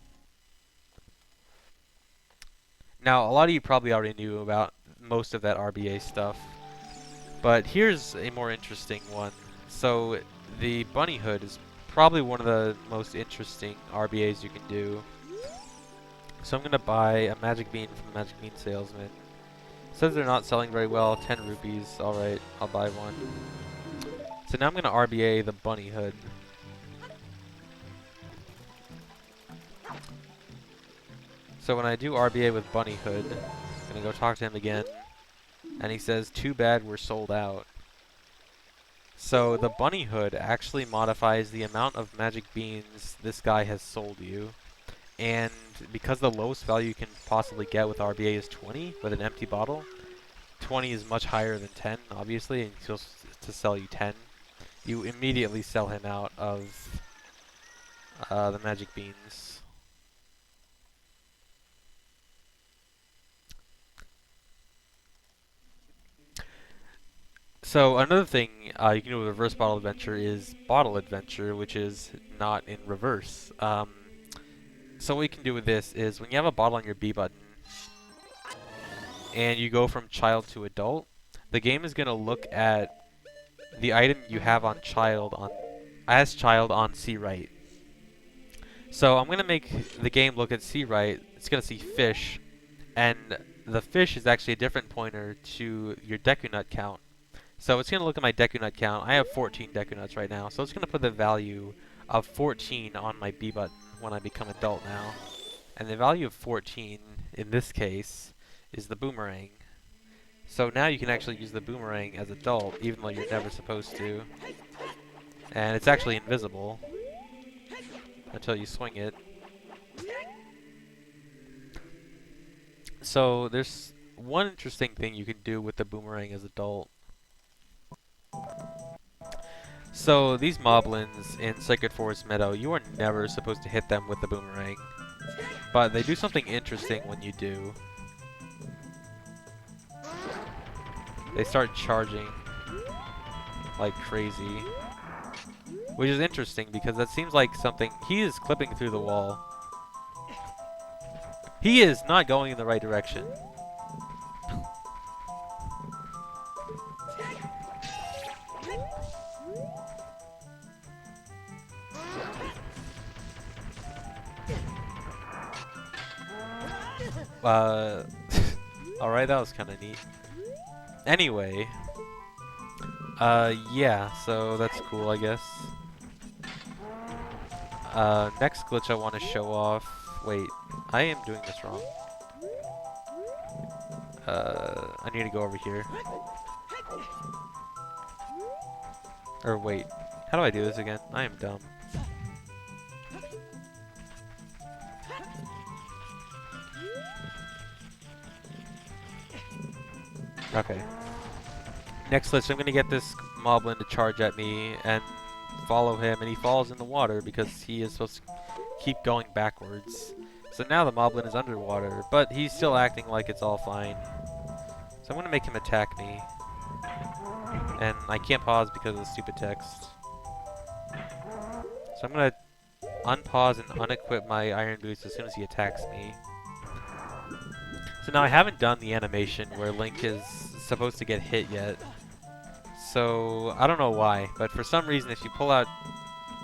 Now, a lot of you probably already knew about most of that RBA stuff, but here's a more interesting one. So, the Bunny Hood is probably one of the most interesting RBAs you can do. So I'm going to buy a Magic Bean from the Magic Bean salesman. Says they're not selling very well, 10 rupees, alright, I'll buy one. So now I'm going to RBA the Bunny Hood. So when I do RBA with Bunny Hood, I'm going to go talk to him again, and he says, too bad we're sold out. So the Bunny Hood actually modifies the amount of magic beans this guy has sold you. And because the lowest value you can possibly get with RBA is 20 with an empty bottle, 20 is much higher than 10, obviously, and he's supposed to sell you 10. You immediately sell him out of the magic beans. So another thing you can do with Reverse Bottle Adventure is Bottle Adventure, which is not in reverse. So what you can do with this is when you have a bottle on your B button and you go from child to adult, the game is going to look at the item you have on child on as child on C right. So I'm gonna make the game look at C right. It's gonna see fish, and the fish is actually a different pointer to your Deku nut count. So it's gonna look at my Deku nut count. I have 14 Deku nuts right now, so it's gonna put the value of 14 on my B button when I become adult now. And the value of 14 in this case is the boomerang. So now you can actually use the boomerang as adult, even though you're never supposed to. And it's actually invisible until you swing it. So there's one interesting thing you can do with the boomerang as adult. So these Moblins in Sacred Forest Meadow, you are never supposed to hit them with the boomerang. But they do something interesting when you do. They start charging like crazy. Which is interesting because that seems like something... He is clipping through the wall. He is not going in the right direction. Alright, that was kind of neat. Anyway. Yeah, so that's cool, I guess. Next glitch I want to show off... Wait, I am doing this wrong. I need to go over here. Or wait, how do I do this again? I am dumb. Okay. Next glitch, I'm gonna get this Moblin to charge at me and follow him, and he falls in the water because he is supposed to keep going backwards. So now the Moblin is underwater, but he's still acting like it's all fine. So I'm gonna make him attack me. And I can't pause because of the stupid text. So I'm gonna unpause and unequip my iron boots as soon as he attacks me. So now I haven't done the animation where Link is supposed to get hit yet. So I don't know why, but for some reason if you pull out...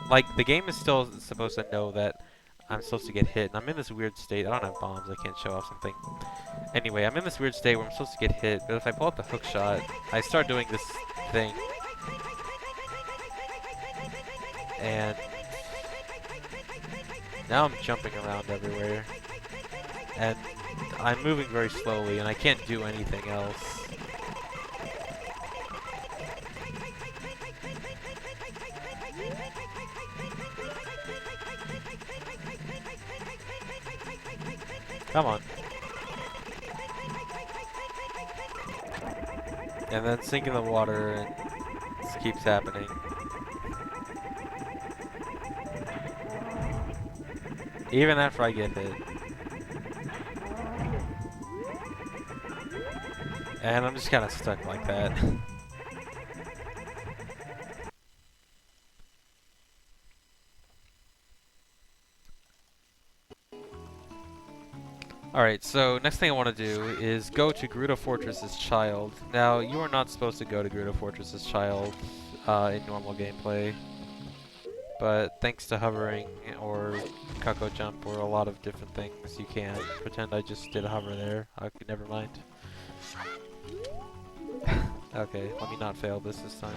Like, the game is still supposed to know that I'm supposed to get hit, and I'm in this weird state. I don't have bombs, I can't show off something. Anyway, I'm in this weird state where I'm supposed to get hit, but if I pull out the hook shot, I start doing this thing. And now I'm jumping around everywhere. And I'm moving very slowly, and I can't do anything else. Come on. And then sink in the water, and this keeps happening. Even after I get hit. And I'm just kind of stuck like that. Alright, so next thing I want to do is go to Gerudo Fortress as child. Now, you are not supposed to go to Gerudo Fortress as child in normal gameplay. But thanks to hovering or Cucko Jump or a lot of different things, you can. Pretend I just did a hover there. Okay, never mind. Okay, let me not fail this time.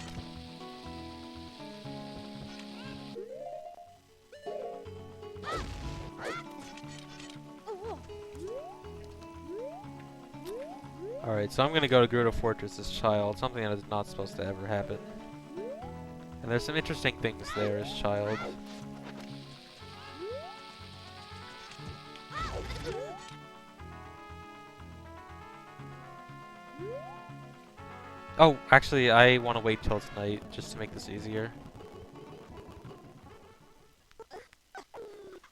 Alright, so I'm gonna go to Gerudo Fortress as child, something that is not supposed to ever happen. And there's some interesting things there as child. Oh, actually, I want to wait till tonight, just to make this easier.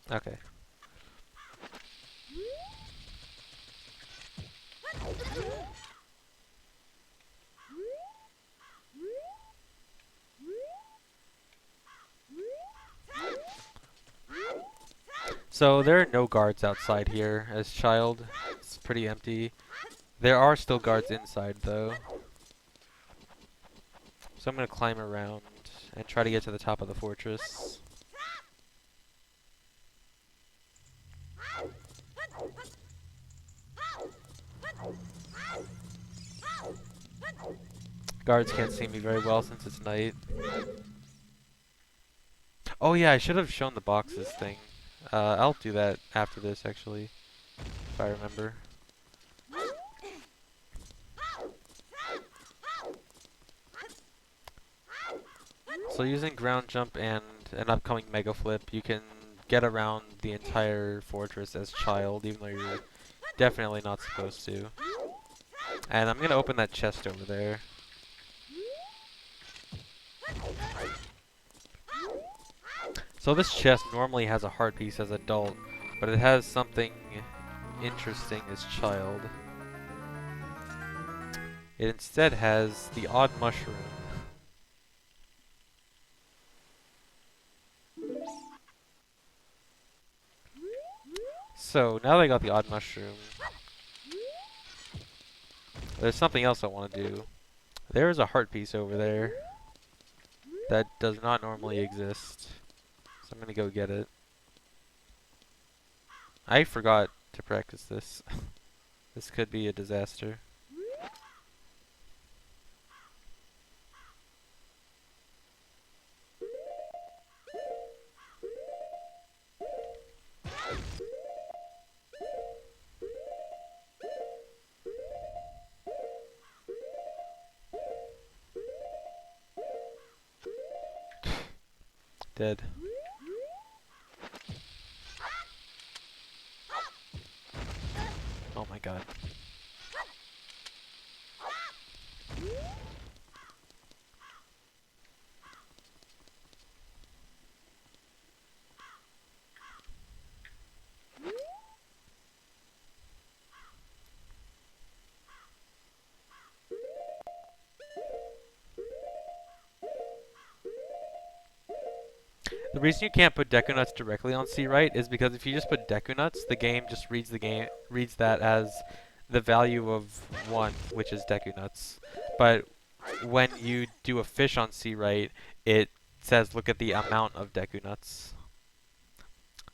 Okay. So there are no guards outside here as child. It's pretty empty. There are still guards inside though. So So I'm gonna climb around and try to get to the top of the fortress. Guards can't see me very well since it's night. Oh yeah, I should have shown the boxes thing. I'll do that after this, actually, if I remember. So using ground jump and an upcoming mega flip, you can get around the entire fortress as child, even though you're definitely not supposed to. And I'm gonna open that chest over there. So this chest normally has a heart piece as adult, but it has something interesting as child. It instead has the odd mushroom. So now that I got the odd mushroom, there's something else I want to do. There's a heart piece over there that does not normally exist. So I'm gonna go get it. I forgot to practice this. This could be a disaster. Dead. Oh my god. The reason you can't put Deku Nuts directly on C right is because if you just put Deku Nuts, the game just reads that as the value of 1, which is Deku Nuts. But when you do a fish on C right, it says look at the amount of Deku Nuts.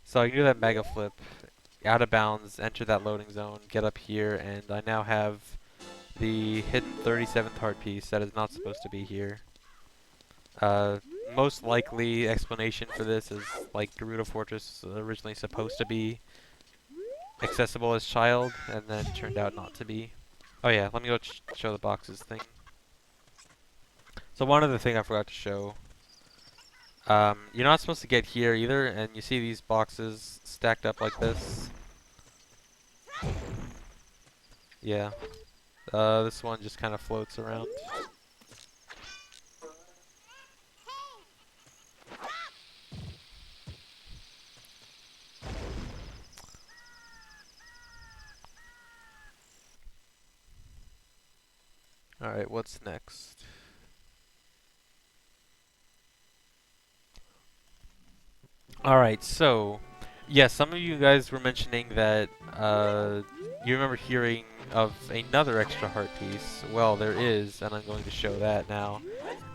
So I can do that mega flip, out of bounds, enter that loading zone, get up here, and I now have the hidden 37th heart piece that is not supposed to be here. Most likely explanation for this is like Gerudo Fortress was originally supposed to be accessible as child, and then turned out not to be. Oh yeah, let me go show the boxes thing. So one other thing I forgot to show. You're not supposed to get here either, and you see these boxes stacked up like this. Yeah. This one just kind of floats around. Alright, what's next? Alright, so, yeah, some of you guys were mentioning that you remember hearing of another extra heart piece. Well, there is, and I'm going to show that now.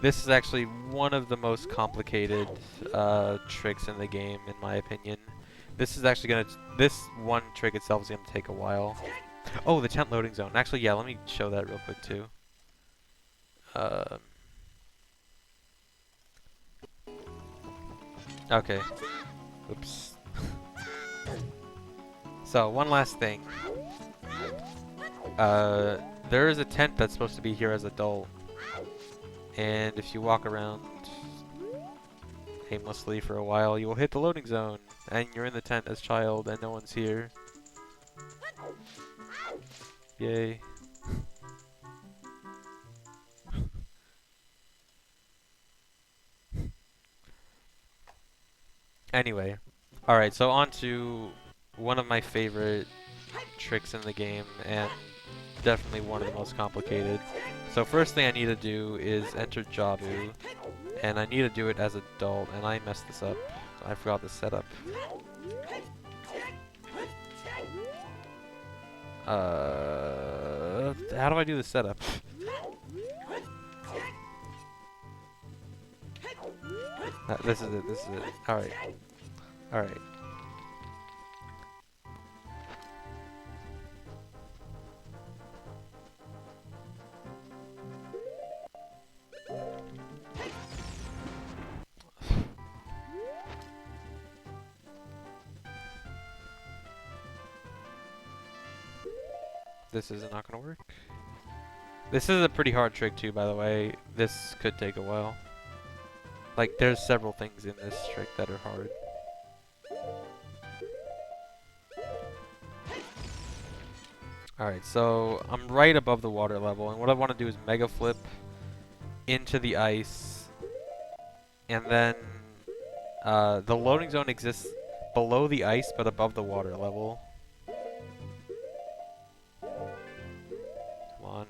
This is actually one of the most complicated tricks in the game, in my opinion. This is actually this one trick itself is gonna take a while. Oh, the tent loading zone. Actually, yeah, let me show that real quick too. Okay. Oops. So, one last thing. There is a tent that's supposed to be here as adult. And if you walk around aimlessly for a while, you will hit the loading zone. And you're in the tent as child and no one's here. Yay. Anyway. Alright, so on to one of my favorite tricks in the game, and definitely one of the most complicated. So first thing I need to do is enter Jabu, and I need to do it as adult, and I messed this up. I forgot the setup. How do I do the setup? This is it, this is it. Alright. Alright. This is not gonna work. This is a pretty hard trick too, by the way. This could take a while. Like, there's several things in this trick that are hard. Alright, so I'm right above the water level, and what I want to do is mega flip into the ice, and then the loading zone exists below the ice but above the water level. Come on.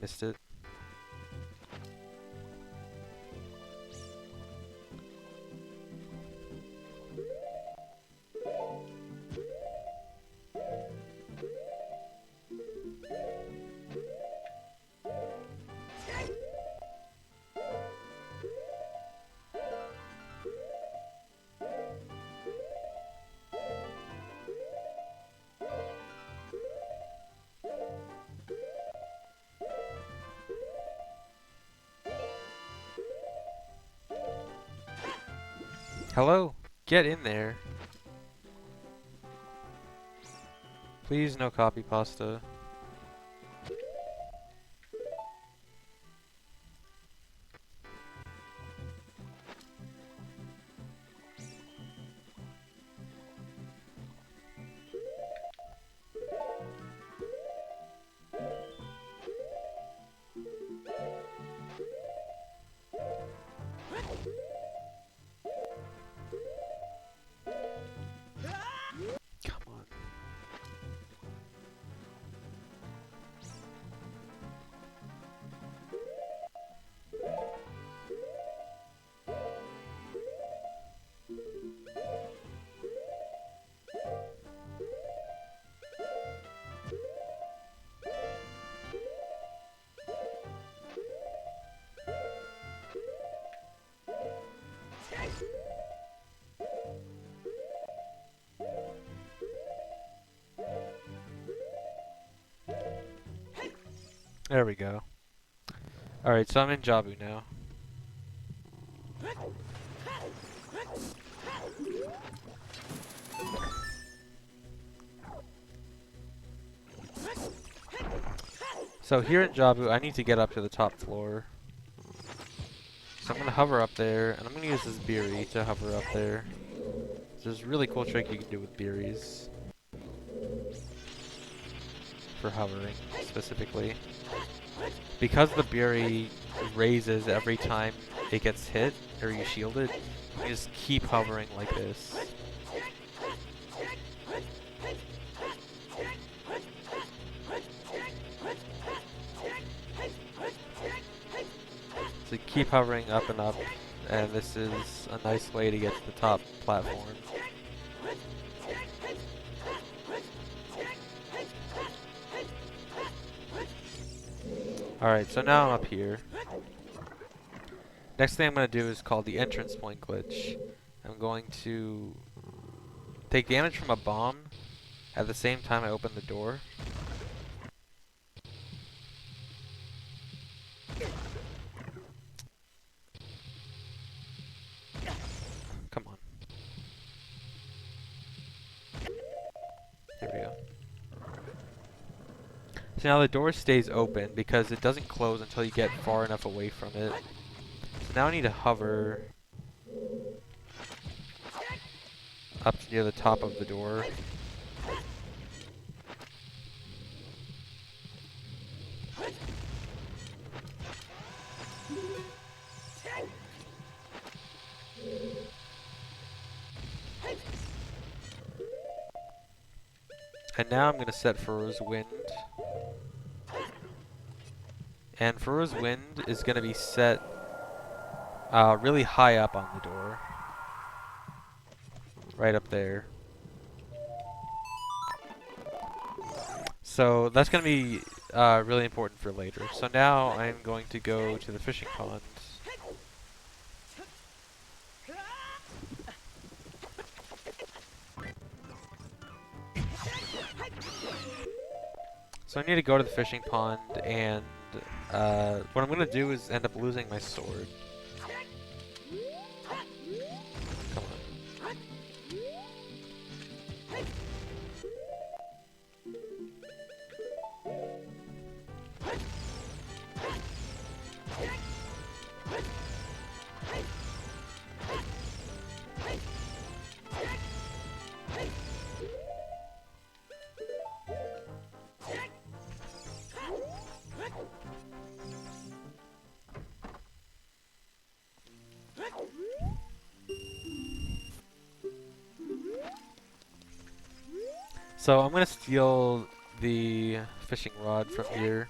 Missed it. Hello? Get in there. Please no copy pasta. There we go. Alright, so I'm in Jabu now. So here in Jabu, I need to get up to the top floor. So I'm going to hover up there, and I'm going to use this Beery to hover up there. There's a really cool trick you can do with Beeries. For hovering, specifically. Because the Beery raises every time it gets hit, or you shield it, you just keep hovering like this. So keep hovering up and up, and this is a nice way to get to the top platform. Alright, so now I'm up here. Next thing I'm going to do is called the entrance point glitch. I'm going to take damage from a bomb at the same time I open the door. Come on. Here we go. So now the door stays open because it doesn't close until you get far enough away from it. So now I need to hover up near the top of the door. And now I'm going to set Farore's Wind. And Farore's Wind is going to be set really high up on the door. Right up there. So that's going to be really important for later. So now I'm going to go to the fishing pond. So I need to go to the fishing pond, and what I'm going to do is end up losing my sword. Come on. So I'm going to steal the fishing rod from here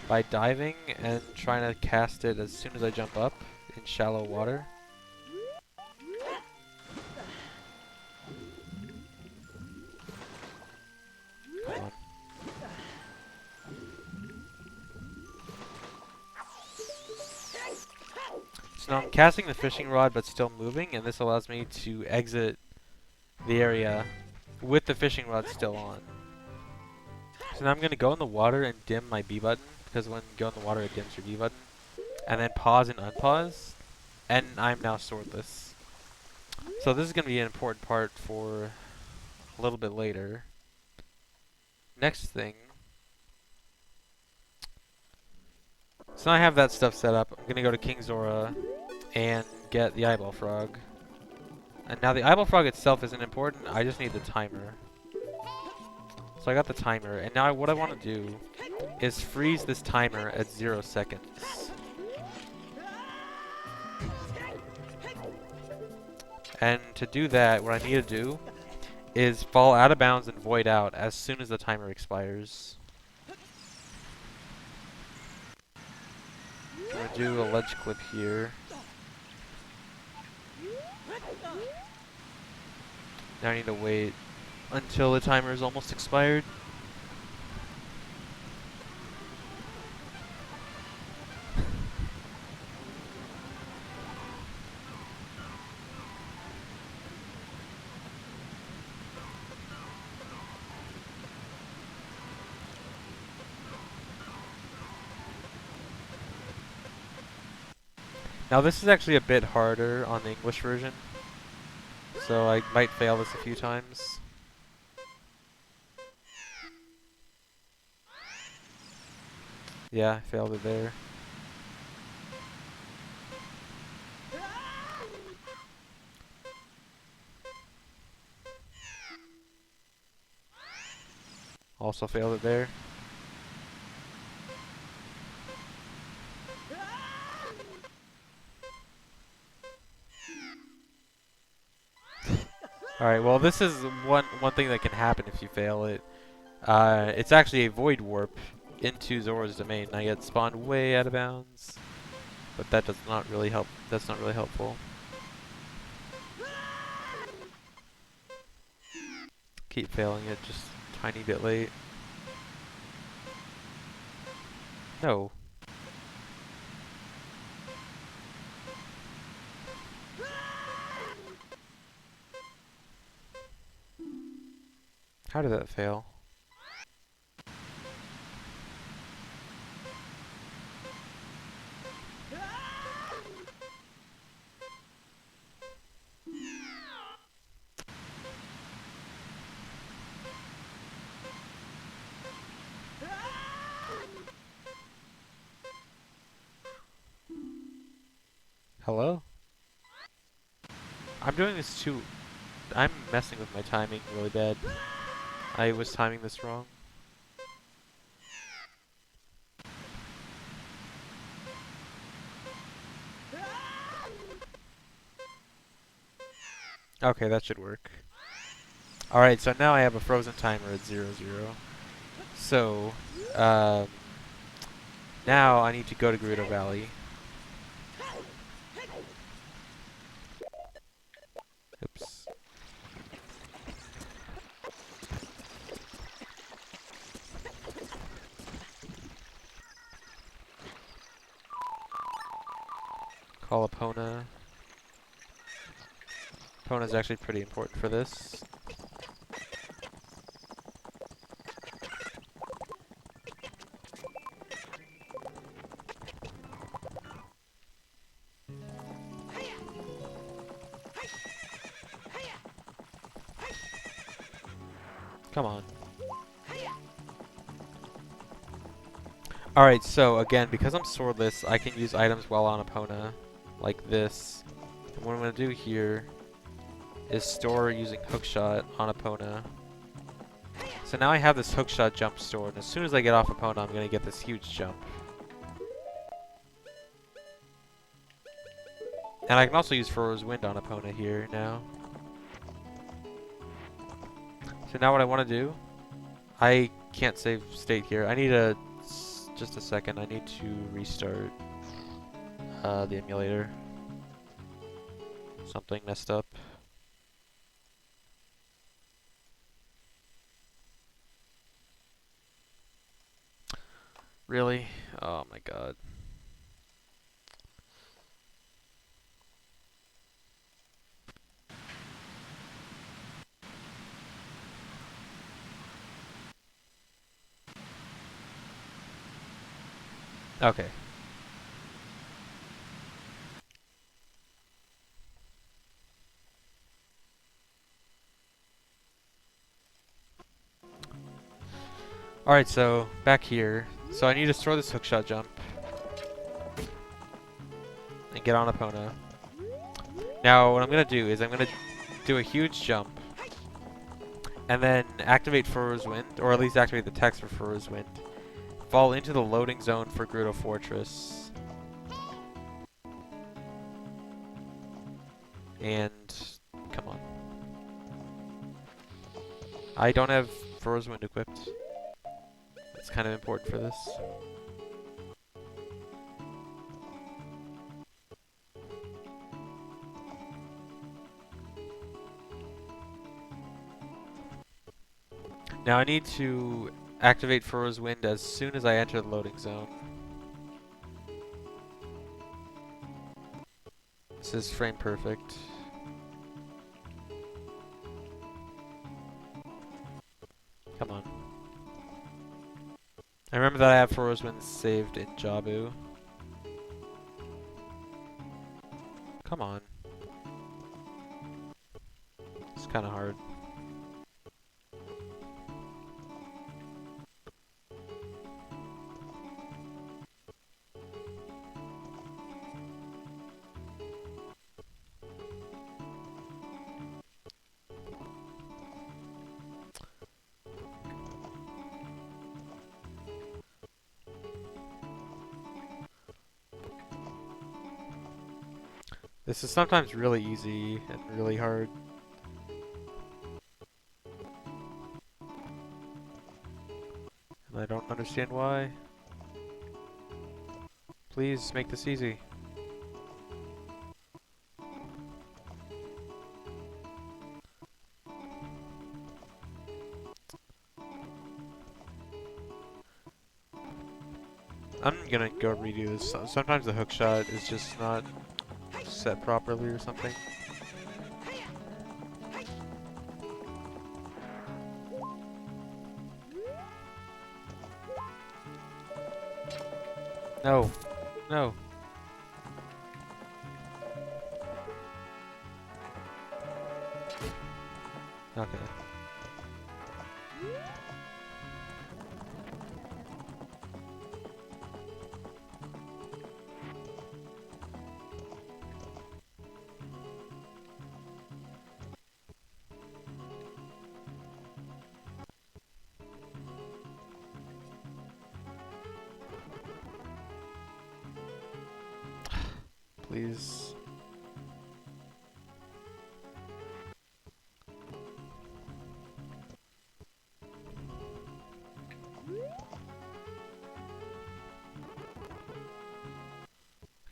by diving and trying to cast it as soon as I jump up in shallow water. Come on. So now I'm casting the fishing rod but still moving, and this allows me to exit the area with the fishing rod still on. So now I'm going to go in the water and dim my B button, because when you go in the water it dims your B button. And then pause and unpause, and I'm now swordless. So this is going to be an important part for a little bit later. Next thing. So now I have that stuff set up. I'm going to go to King Zora and get the eyeball frog. And now the eyeball frog itself isn't important, I just need the timer. So I got the timer, and now what I want to do is freeze this timer at 0 seconds. And to do that, what I need to do is fall out of bounds and void out as soon as the timer expires. I'm going to do a ledge clip here. Now I need to wait until the timer is almost expired. Now this is actually a bit harder on the English version, so I might fail this a few times. Yeah, I failed it there. Also failed it there. Alright, well this is one thing that can happen if you fail it. It's actually a void warp into Zora's domain. I get spawned way out of bounds, but that does not really help. That's not really helpful. Keep failing it, just a tiny bit late. No. How did that fail? Hello? I'm doing this too. I'm messing with my timing really bad. I was timing this wrong. Okay, that should work. Alright, so now I have a frozen timer at 0, 0. So, um, now I need to go to Gerudo Valley. Oops. Call Epona. Epona's actually pretty important for this. Come on. Alright, so again, because I'm swordless, I can use items while on Epona, like this. And what I'm going to do here is store using hookshot on Epona. So now I have this hookshot jump stored, and as soon as I get off Epona, I'm going to get this huge jump. And I can also use Farore's Wind on Epona here now. So now what I want to do, I can't save state here. I need just a second. I need to restart the emulator. Something messed up. Really? Oh my god. Okay. Alright, so back here. So I need to throw this hookshot jump and get on Epona. Now what I'm going to do is I'm going to do a huge jump and then activate Farore's Wind, or at least activate the text for Farore's Wind. Fall into the loading zone for Gerudo Fortress. And come on. I don't have Farore's Wind equipped. It's kind of important for this. Now I need to activate Farore's Wind as soon as I enter the loading zone. This is frame perfect. Come on. I remember that I have Farore's Wind saved in Jabu. Come on. It's kind of hard. This is sometimes really easy and really hard. And I don't understand why. Please make this easy. I'm gonna go redo this. Sometimes the hookshot is just not set properly or something. No. No. Okay. Please.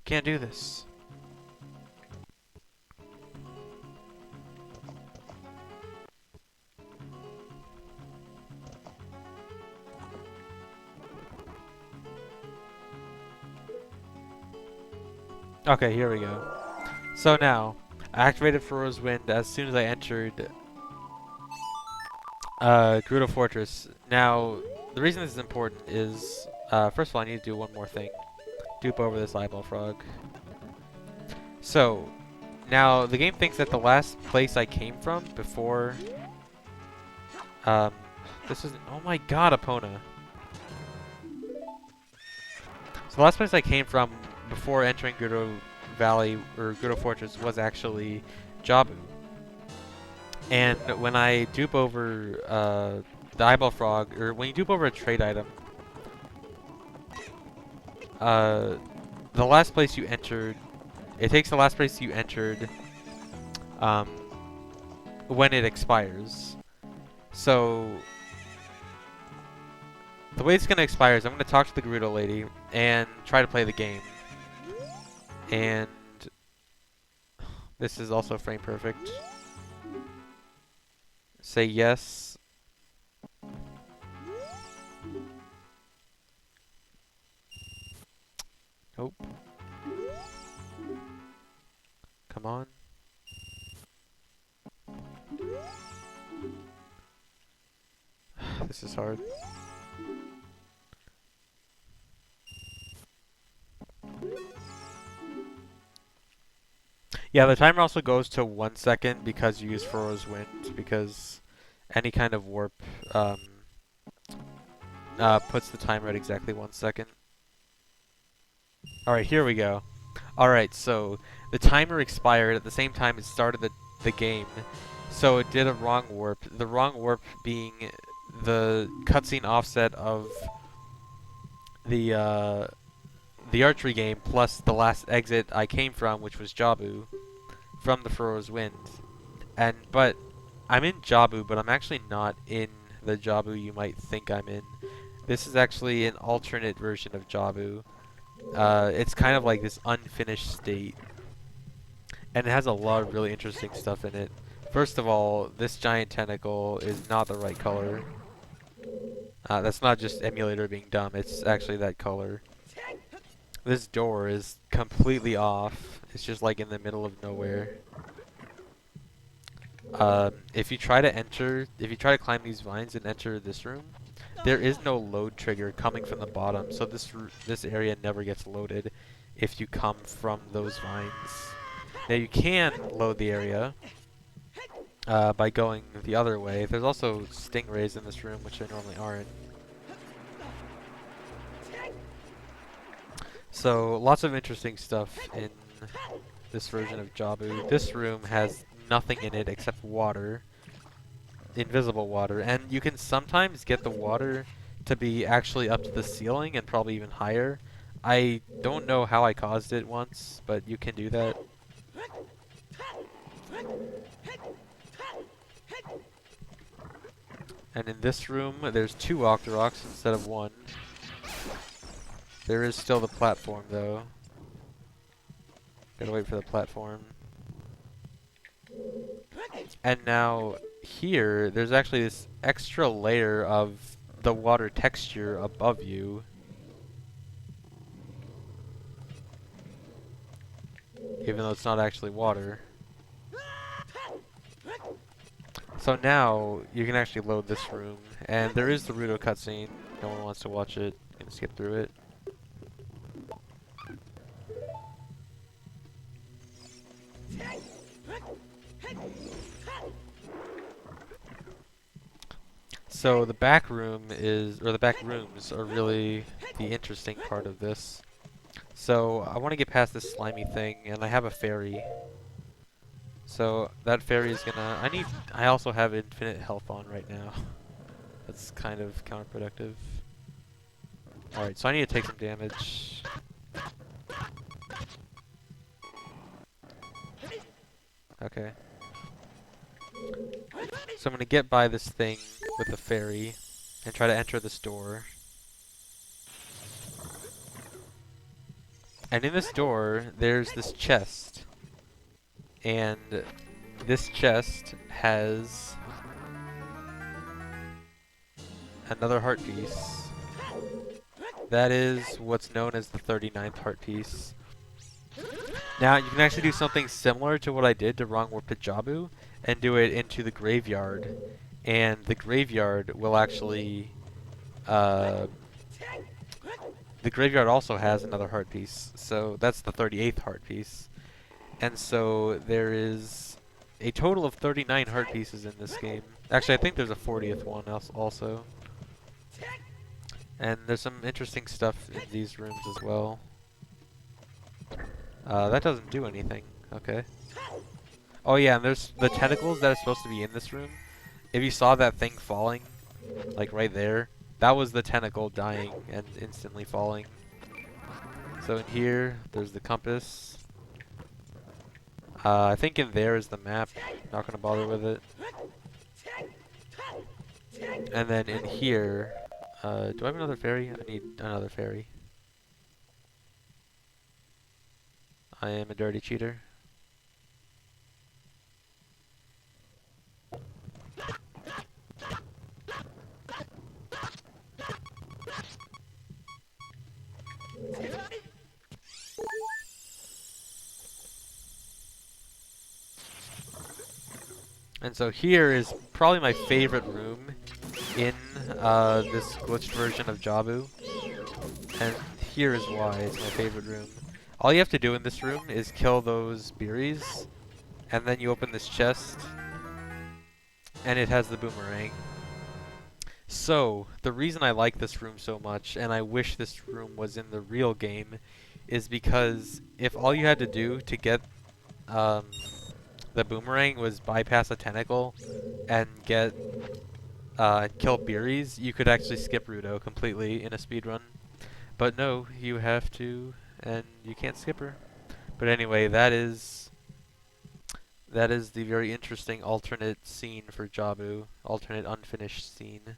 can't do this. Okay, here we go. So now, I activated Farore's Wind as soon as I entered Gerudo Fortress. Now, the reason this is important is, first of all, I need to do one more thing. Dupe over this eyeball frog. So, now, the game thinks that the last place I came from before... this isn't... Oh my god, Epona. So the last place I came from before entering Gerudo Valley, or Gerudo Fortress, was actually Jabu. And when I dupe over the eyeball frog, or when you dupe over a trade item, the last place you entered, it takes the last place you entered when it expires. So the way it's going to expire is I'm going to talk to the Gerudo lady and try to play the game. And this is also frame perfect. Say yes. Nope. Come on. This is hard. Yeah, the timer also goes to 1 second because you use Farore's Wind, because any kind of warp puts the timer at exactly 1 second. Alright, here we go. Alright, so the timer expired at the same time it started the game, so it did a wrong warp. The wrong warp being the cutscene offset of the Archery game plus the last exit I came from, which was Jabu, from the Farore's Wind. But I'm in Jabu, but I'm actually not in the Jabu you might think I'm in. This is actually an alternate version of Jabu. It's kind of like this unfinished state, and it has a lot of really interesting stuff in it. First of all, this giant tentacle is not the right color. That's not just emulator being dumb, it's actually that color. This door is completely off. It's just like in the middle of nowhere. If you try to climb these vines and enter this room, there is no load trigger coming from the bottom, so this area never gets loaded if you come from those vines. Now you can load the area by going the other way. There's also stingrays in this room, which there normally aren't. So lots of interesting stuff in this version of Jabu. This room has nothing in it except water. Invisible water, and you can sometimes get the water to be actually up to the ceiling and probably even higher. I don't know how I caused it once, but you can do that. And in this room, there's 2 Octoroks instead of 1. There is still the platform, though. Gotta wait for the platform. And now, here, there's actually this extra layer of the water texture above you. Even though it's not actually water. So now, you can actually load this room. And there is the Gerudo cutscene. No one wants to watch it. You can skip through it. So the back room or the back rooms are really the interesting part of this. So I want to get past this slimy thing, and I have a fairy. So that fairy is gonna, I also have infinite health on right now. That's kind of counterproductive. Alright, so I need to take some damage. Okay. So I'm going to get by this thing with the fairy and try to enter this door. And in this door, there's this chest. And this chest has another heart piece. That is what's known as the 39th heart piece. Now, you can actually do something similar to what I did to Wrong Warp to Jabu, and do it into the graveyard. And the graveyard will actually... the graveyard also has another heart piece, so that's the 38th heart piece. And so there is a total of 39 heart pieces in this game. Actually, I think there's a 40th one also. And there's some interesting stuff in these rooms as well. That doesn't do anything. Okay. Oh yeah, and there's the tentacles that are supposed to be in this room. If you saw that thing falling, like right there, that was the tentacle dying and instantly falling. So in here, there's the compass. I think in there is the map. Not gonna bother with it. And then in here, do I have another fairy? I need another fairy. I am a dirty cheater. And so here is probably my favorite room in this glitched version of Jabu. And here is why it's my favorite room. All you have to do in this room is kill those berries, and then you open this chest, and it has the boomerang. So, the reason I like this room so much, and I wish this room was in the real game, is because if all you had to do to get the boomerang was bypass a tentacle and get kill berries, you could actually skip Gerudo completely in a speedrun. But no, you have to, and you can't skip her. But anyway, that is the very interesting alternate scene for Jabu, alternate unfinished scene.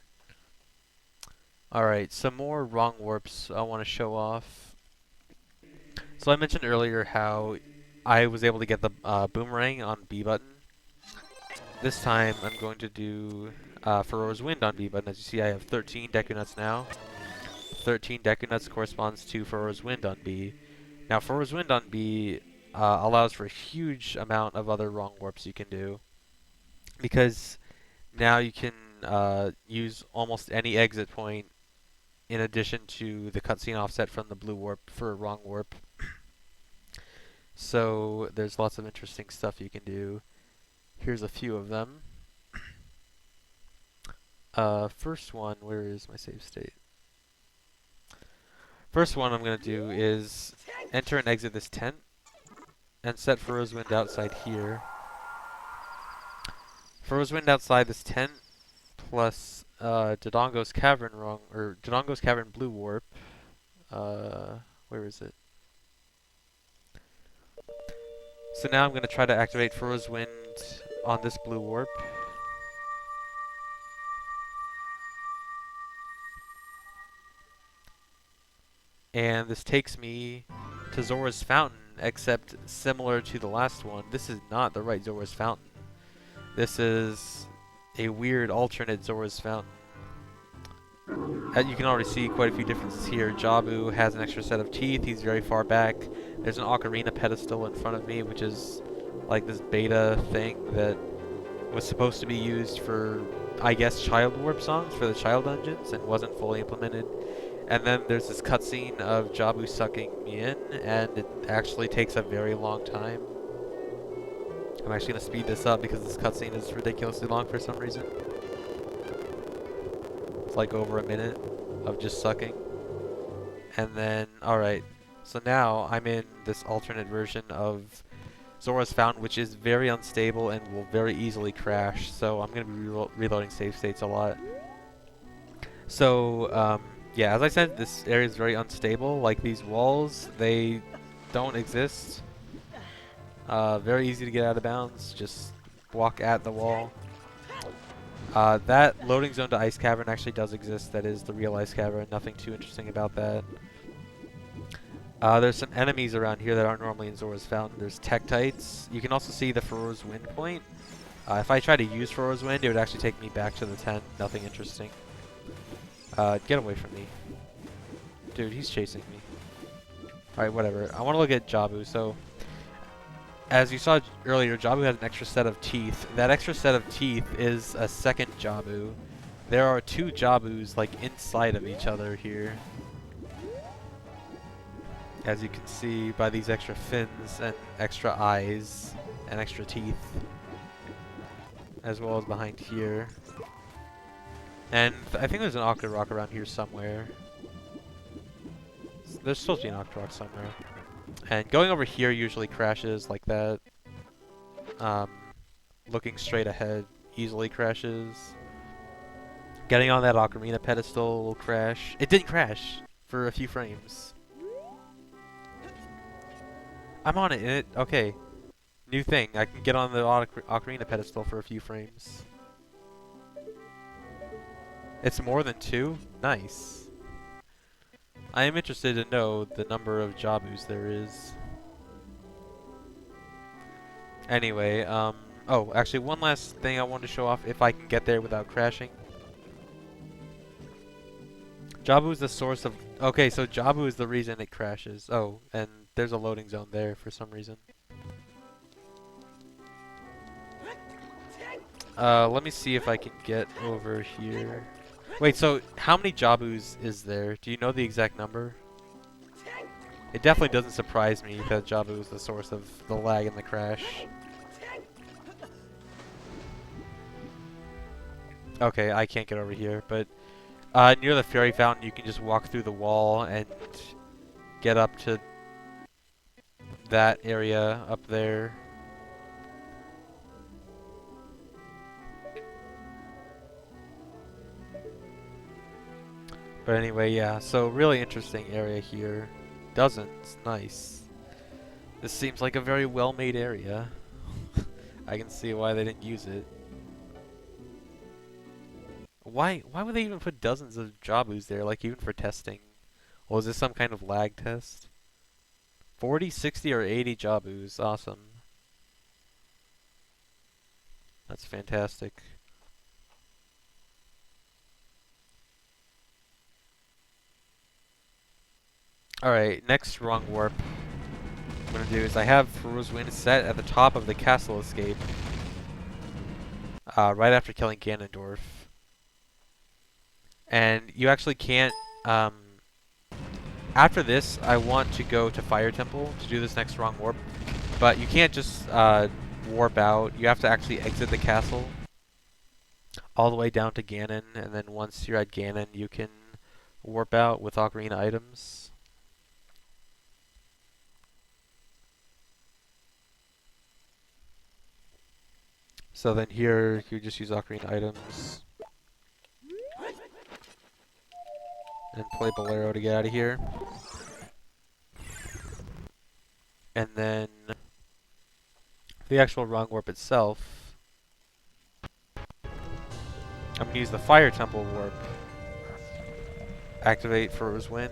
Alright, some more wrong warps I want to show off. So I mentioned earlier how I was able to get the boomerang on B button. This time I'm going to do Farore's Wind on B button. As you see, I have 13 Deku Nuts now. 13 Deku Nuts corresponds to Farore's Wind on B. Now, Farore's Wind on B allows for a huge amount of other wrong warps you can do, because now you can use almost any exit point in addition to the cutscene offset from the blue warp for a wrong warp. So there's lots of interesting stuff you can do. Here's a few of them. First one, where is my save state? First one I'm going to do is enter and exit this tent and set Farore's Wind outside here. Farore's Wind outside this tent plus Dodongo's Cavern Dodongo's Cavern blue warp. Where is it? So now I'm going to try to activate Farore's Wind on this blue warp. And this takes me to Zora's Fountain, except similar to the last one, this is not the right Zora's Fountain. This is a weird alternate Zora's Fountain. As you can already see quite a few differences here. Jabu has an extra set of teeth, he's very far back. There's an Ocarina pedestal in front of me, which is like this beta thing that was supposed to be used for, I guess, child warp songs for the child dungeons and wasn't fully implemented. And then there's this cutscene of Jabu sucking me in, and it actually takes a very long time. I'm actually going to speed this up because this cutscene is ridiculously long for some reason. It's like over a minute of just sucking. And then, alright, so now I'm in this alternate version of Zora's Fountain, which is very unstable and will very easily crash, so I'm going to be reloading save states a lot. So, yeah, as I said, this area is very unstable. Like, these walls, they don't exist. Very easy to get out of bounds. Just walk at the wall. That loading zone to Ice Cavern actually does exist. That is the real Ice Cavern. Nothing too interesting about that. There's some enemies around here that aren't normally in Zora's Fountain. There's tektites. You can also see the Farore's Wind point. If I try to use Farore's Wind, it would actually take me back to the tent. Nothing interesting. Get away from me. Dude, he's chasing me. Alright, whatever. I want to look at Jabu. So, as you saw earlier, Jabu has an extra set of teeth. That extra set of teeth is a second Jabu. There are two Jabus, like, inside of each other here. As you can see by these extra fins and extra eyes and extra teeth. As well as behind here. And I think there's an Octorok around here somewhere. There's supposed to be an Octorok somewhere. And going over here usually crashes like that. Looking straight ahead easily crashes. Getting on that Ocarina pedestal will crash. It didn't crash for a few frames. I'm on it. Okay. New thing. I can get on the Ocarina pedestal for a few frames. It's more than 2? Nice. I am interested to know the number of Jabus there is. Anyway, oh, actually one last thing I wanted to show off if I can get there without crashing. Jabu is the source of... Okay, so Jabu is the reason it crashes. Oh, and there's a loading zone there for some reason. Let me see if I can get over here. Wait, so how many Jabus is there? Do you know the exact number? It definitely doesn't surprise me that Jabu is the source of the lag and the crash. Okay, I can't get over here, but near the fairy fountain you can just walk through the wall and get up to that area up there. But anyway, yeah, so really interesting area here. Dozens, nice. This seems like a very well-made area. I can see why they didn't use it. Why would they even put dozens of Jabus there, like even for testing? Well, is this some kind of lag test? 40, 60, or 80 Jabus, awesome. That's fantastic. Alright, next wrong warp I'm going to do is I have Farore's Wind set at the top of the castle escape. Right after killing Ganondorf. And you actually can't... after this, I want to go to Fire Temple to do this next wrong warp. But you can't just warp out. You have to actually exit the castle all the way down to Ganon. And then once you're at Ganon, you can warp out with Ocarina items. So then here, you just use Ocarina items. And play Bolero to get out of here. And then the actual wrong warp itself, I'm going to use the Fire Temple warp. Activate Farore's Wind.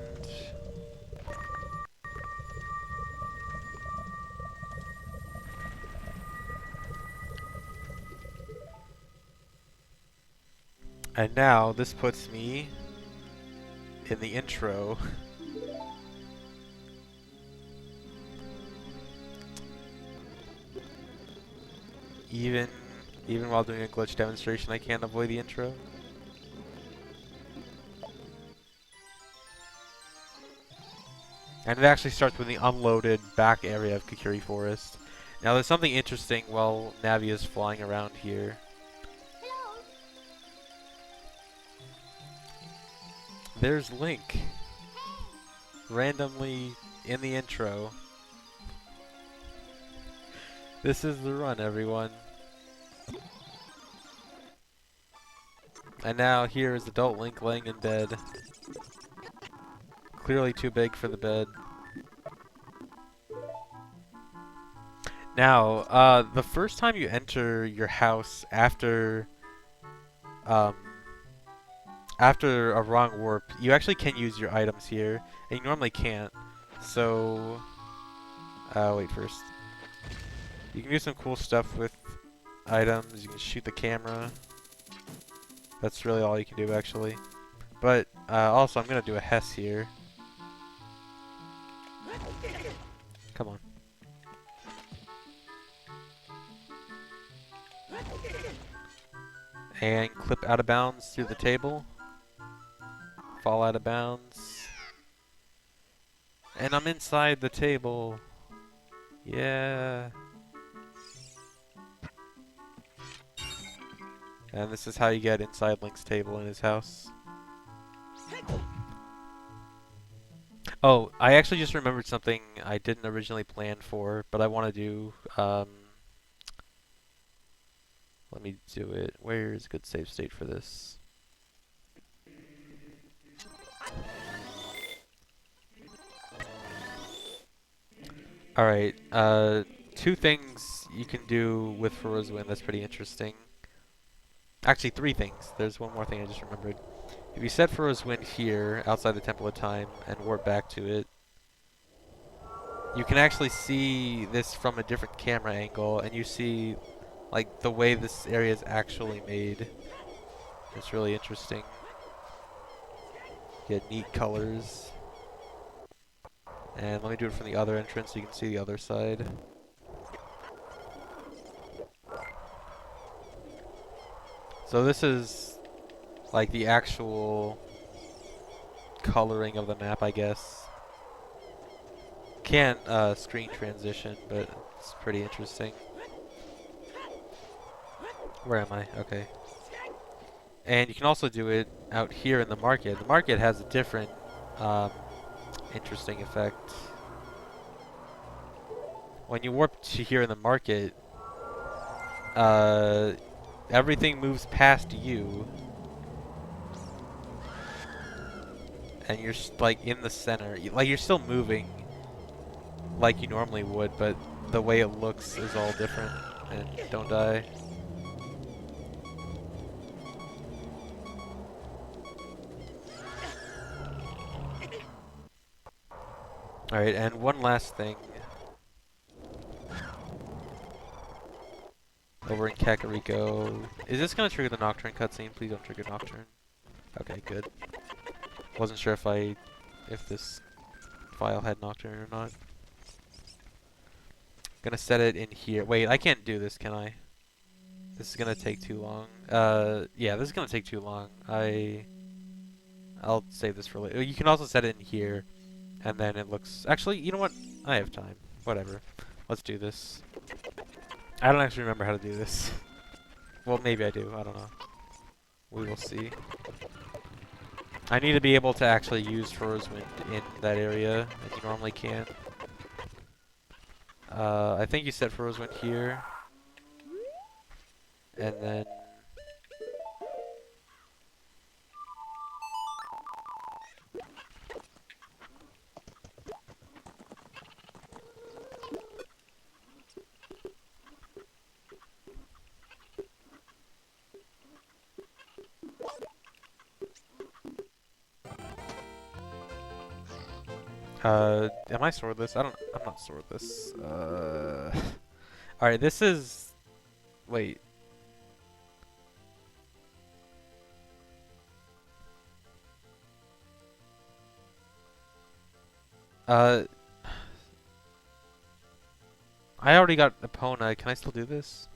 And now this puts me in the intro. Even while doing a glitch demonstration, I can't avoid the intro. And it actually starts with the unloaded back area of Kokiri Forest. Now there's something interesting while Navi is flying around here. There's Link. Randomly in the intro. This is the run, everyone. And now here is adult Link laying in bed. Clearly too big for the bed. Now, the first time you enter your house after a wrong warp, you actually can use your items here, and you normally can't. So, wait first. You can do some cool stuff with items. You can shoot the camera. That's really all you can do, actually. But also, I'm gonna do a Hess here. Come on. And clip out of bounds through the table. Fall out of bounds. And I'm inside the table. Yeah. And this is how you get inside Link's table in his house. Oh, I actually just remembered something I didn't originally plan for, but I want to do. Let me do it. Where is a good save state for this? Alright, two things you can do with Farore's Wind that's pretty interesting. Actually, three things. There's one more thing I just remembered. If you set Farore's Wind here, outside the Temple of Time, and warp back to it, you can actually see this from a different camera angle, and you see, like, the way this area is actually made. It's really interesting. You get neat colors. And let me do it from the other entrance so you can see the other side. So this is like the actual coloring of the map, I guess. Can't screen transition, but it's pretty interesting. Where am I? Okay. And you can also do it out here in the market. The market has a different interesting effect. When you warp to here in the market, everything moves past you, and you're like in the center. Like you're still moving, like you normally would, but the way it looks is all different. And don't die. Alright, and one last thing. Over in Kakariko. Is this gonna trigger the Nocturne cutscene? Please don't trigger Nocturne. Okay, good. Wasn't sure if this file had Nocturne or not. Gonna set it in here. Wait, I can't do this, can I? This is gonna take too long. Yeah, this is gonna take too long. I'll save this for later. You can also set it in here, and then it looks... Actually, you know what? I have time. Whatever. Let's do this. I don't actually remember how to do this. Well, maybe I do. I don't know. We will see. I need to be able to actually use Farore's Wind in that area, and you normally can't. I think you set Farore's Wind here. And then... am I swordless? I'm not swordless. Alright, this is... Wait. I already got Epona. Can I still do this?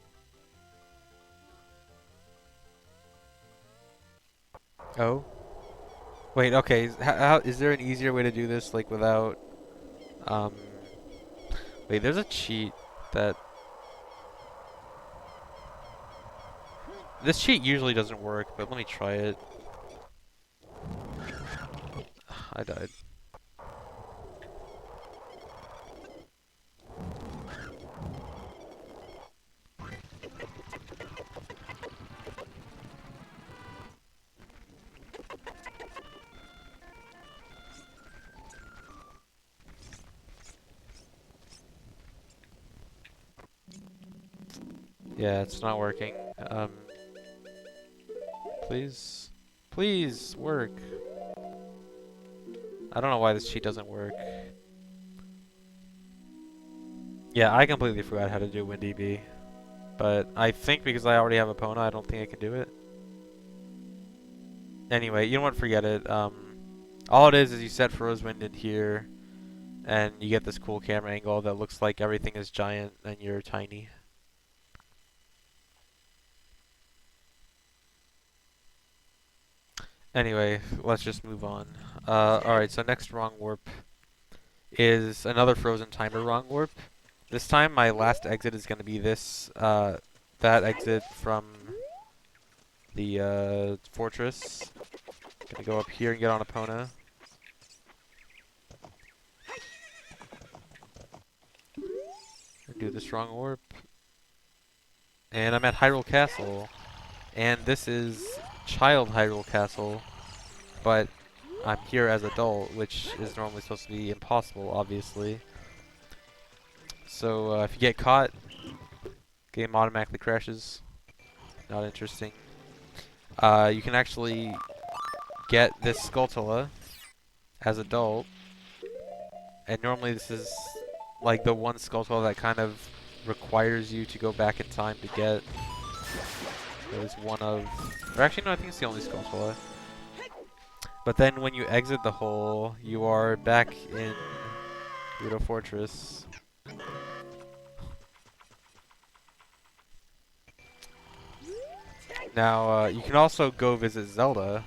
Oh? Wait, okay. Is there an easier way to do this, like, without... Wait, there's a cheat that... This cheat usually doesn't work, but let me try it. I died. Yeah, it's not working. Please? Please, work. I don't know why this cheat doesn't work. Yeah, I completely forgot how to do WinDB. But I think because I already have Epona, I don't think I can do it. Anyway, you know what? Forget it. All it is you set Farores Wind in here, and you get this cool camera angle that looks like everything is giant and you're tiny. Anyway, let's just move on. Alright, so next wrong warp is another frozen timer wrong warp. This time my last exit is going to be this, that exit from the fortress. Gonna go up here and get on Epona. Do this wrong warp. And I'm at Hyrule Castle. And this is Child Hyrule Castle, but I'm here as adult, which is normally supposed to be impossible, obviously. So if you get caught, game automatically crashes. Not interesting. You can actually get this Skulltula as adult, and normally this is like the one Skulltula that kind of requires you to go back in time to get. There's one of, or actually no, I think it's the only Skulltula. But then when you exit the hole, you are back in Gerudo Fortress. Now, you can also go visit Zelda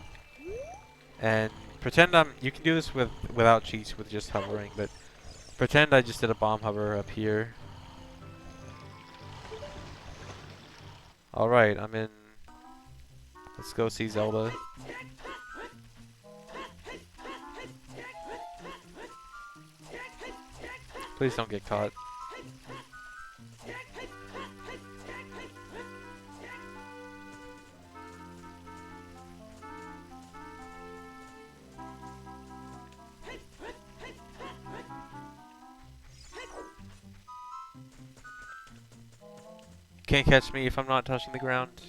and pretend you can do this without cheats, with just hovering, but pretend I just did a bomb hover up here. Alright, I'm in. Let's go see Zelda. Please don't get caught. Can't catch me if I'm not touching the ground.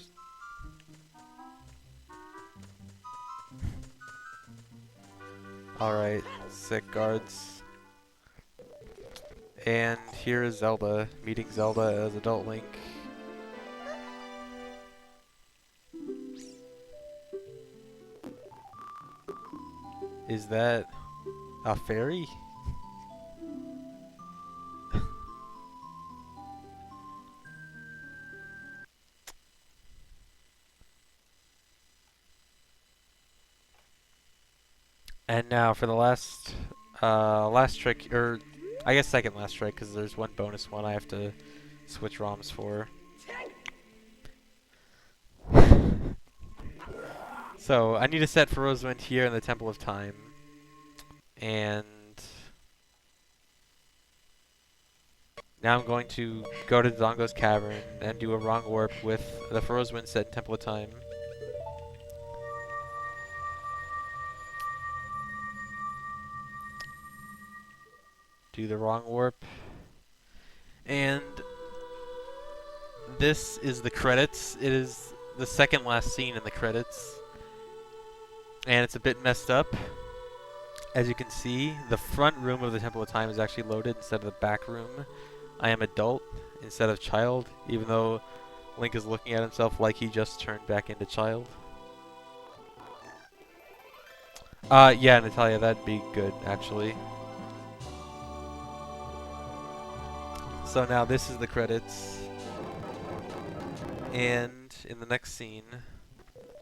Alright, sick guards. And here is Zelda, meeting Zelda as adult Link. Is that a fairy? And now for the last trick, or I guess second last trick, because there's one bonus one I have to switch ROMs for. So I need to set Farores Wind here in the Temple of Time, and now I'm going to go to Dodongo's Cavern and do a wrong warp with the Farores Wind set in Temple of Time. Do the wrong warp. And this is the credits. It is the second last scene in the credits. And it's a bit messed up. As you can see, the front room of the Temple of Time is actually loaded instead of the back room. I am adult instead of child, even though Link is looking at himself like he just turned back into child. Yeah, Natalia, that'd be good, actually. So now this is the credits. And in the next scene,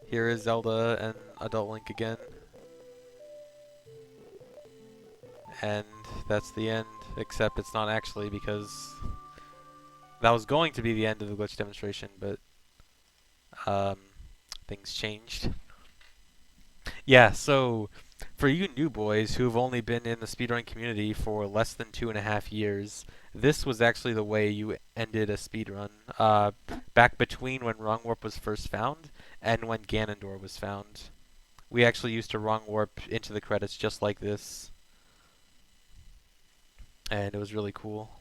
here is Zelda and adult Link again. And that's the end, except it's not actually, because that was going to be the end of the glitch demonstration, but things changed. Yeah, so for you new boys who've only been in the speedrun community for less than 2.5 years, this was actually the way you ended a speedrun, back between when Wrong Warp was first found and when Ganondorf was found. We actually used to Wrong Warp into the credits just like this, and it was really cool.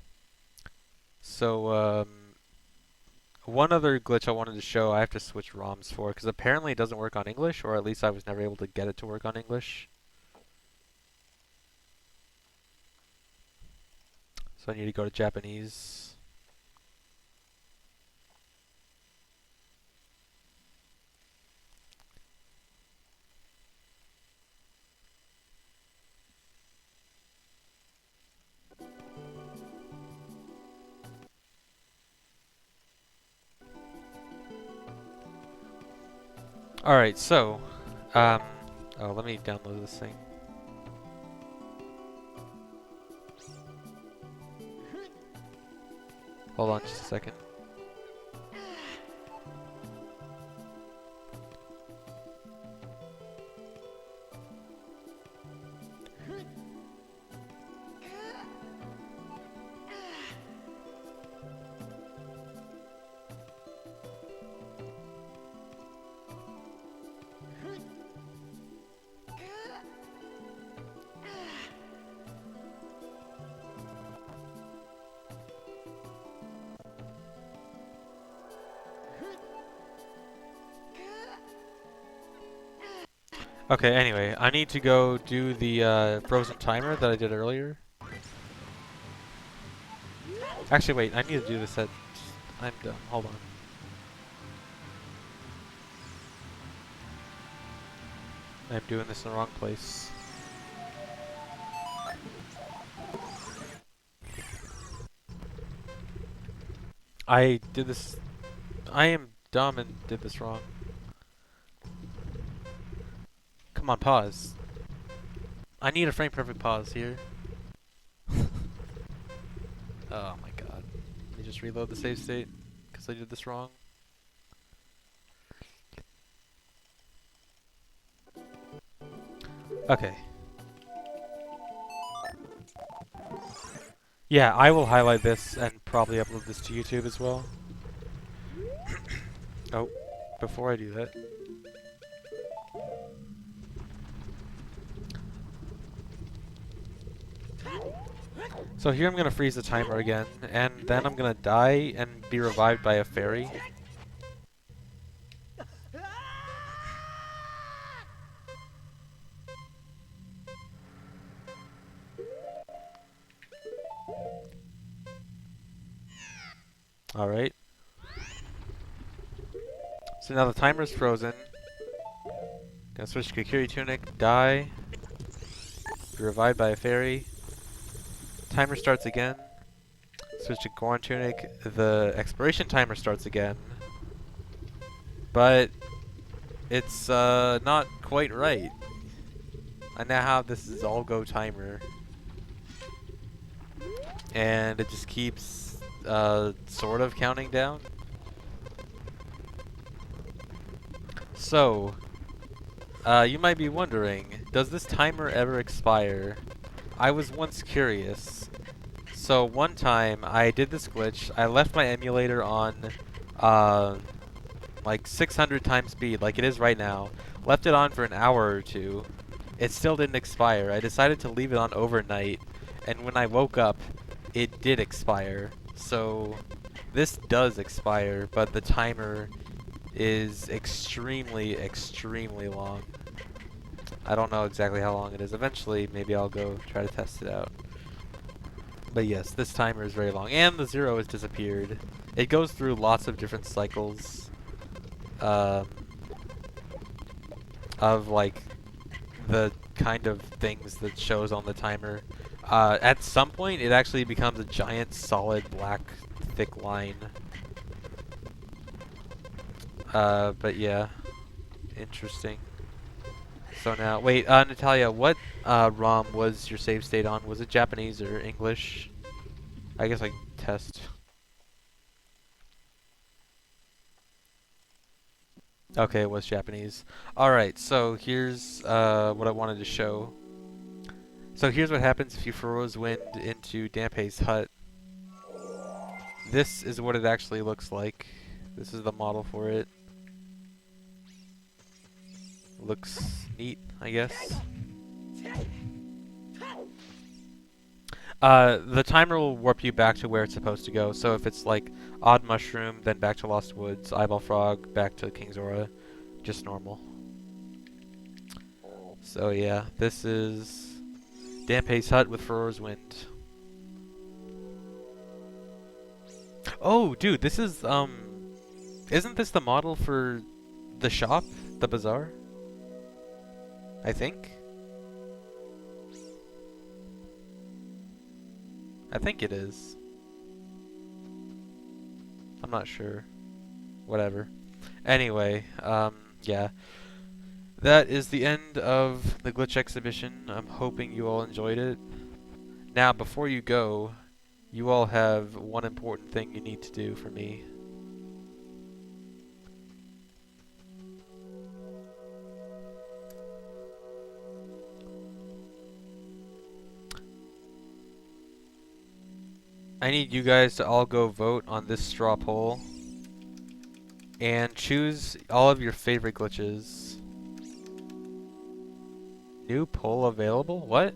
So, one other glitch I wanted to show, I have to switch ROMs for, because apparently it doesn't work on English, or at least I was never able to get it to work on English. So I need to go to Japanese. Alright, so, oh, let me download this thing. Hold on just a second. Okay, anyway, I need to go do the frozen timer that I did earlier. Actually, wait, I need to do this at... I'm dumb, hold on. I'm doing this in the wrong place. I did this... I am dumb and did this wrong. Come on, pause. I need a frame perfect pause here. Oh my god. Let me just reload the save state, because I did this wrong. Okay. Yeah, I will highlight this and probably upload this to YouTube as well. Oh, before I do that. So here I'm going to freeze the timer again, and then I'm going to die and be revived by a fairy. Alright. So now the timer's frozen. Gonna switch to Kakiri Tunic, die, be revived by a fairy. Timer starts again. Switch to Goron Tunic, the expiration timer starts again. But it's not quite right. I now have this is all go timer. And it just keeps sort of counting down. So, you might be wondering, does this timer ever expire? I was once curious. So one time I did this glitch. I left my emulator on like 600 times speed, like it is right now. Left it on for an hour or two. It still didn't expire. I decided to leave it on overnight, and when I woke up, it did expire. So this does expire, but the timer is extremely, extremely long. I don't know exactly how long it is. Eventually, maybe I'll go try to test it out. But yes, this timer is very long. And the zero has disappeared. It goes through lots of different cycles of like the kind of things that shows on the timer. At some point, it actually becomes a giant, solid, black, thick line. But yeah, interesting. So now, wait, Natalia, what ROM was your save state on? Was it Japanese or English? I guess I can test. Okay, it was Japanese. Alright, so here's what I wanted to show. So here's what happens if you Farores wind into Dampe's hut. This is what it actually looks like. This is the model for it. Looks neat, I guess. The timer will warp you back to where it's supposed to go. So if it's like Odd Mushroom, then back to Lost Woods, Eyeball Frog, back to King Zora, just normal. So yeah, this is Dampe's hut with Farores Wind. Oh, dude, this is, isn't this the model for the shop? The bazaar? I think? I think it is. I'm not sure. Whatever. Anyway, yeah. That is the end of the glitch exhibition. I'm hoping you all enjoyed it. Now, before you go, you all have one important thing you need to do for me. I need you guys to all go vote on this straw poll and choose all of your favorite glitches. New poll available? What?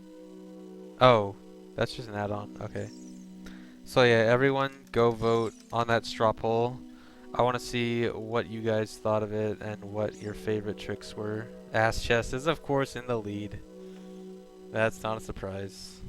Oh, that's just an add-on. Okay. So yeah, everyone go vote on that straw poll. I want to see what you guys thought of it and what your favorite tricks were. Ass chest is of course in the lead. That's not a surprise.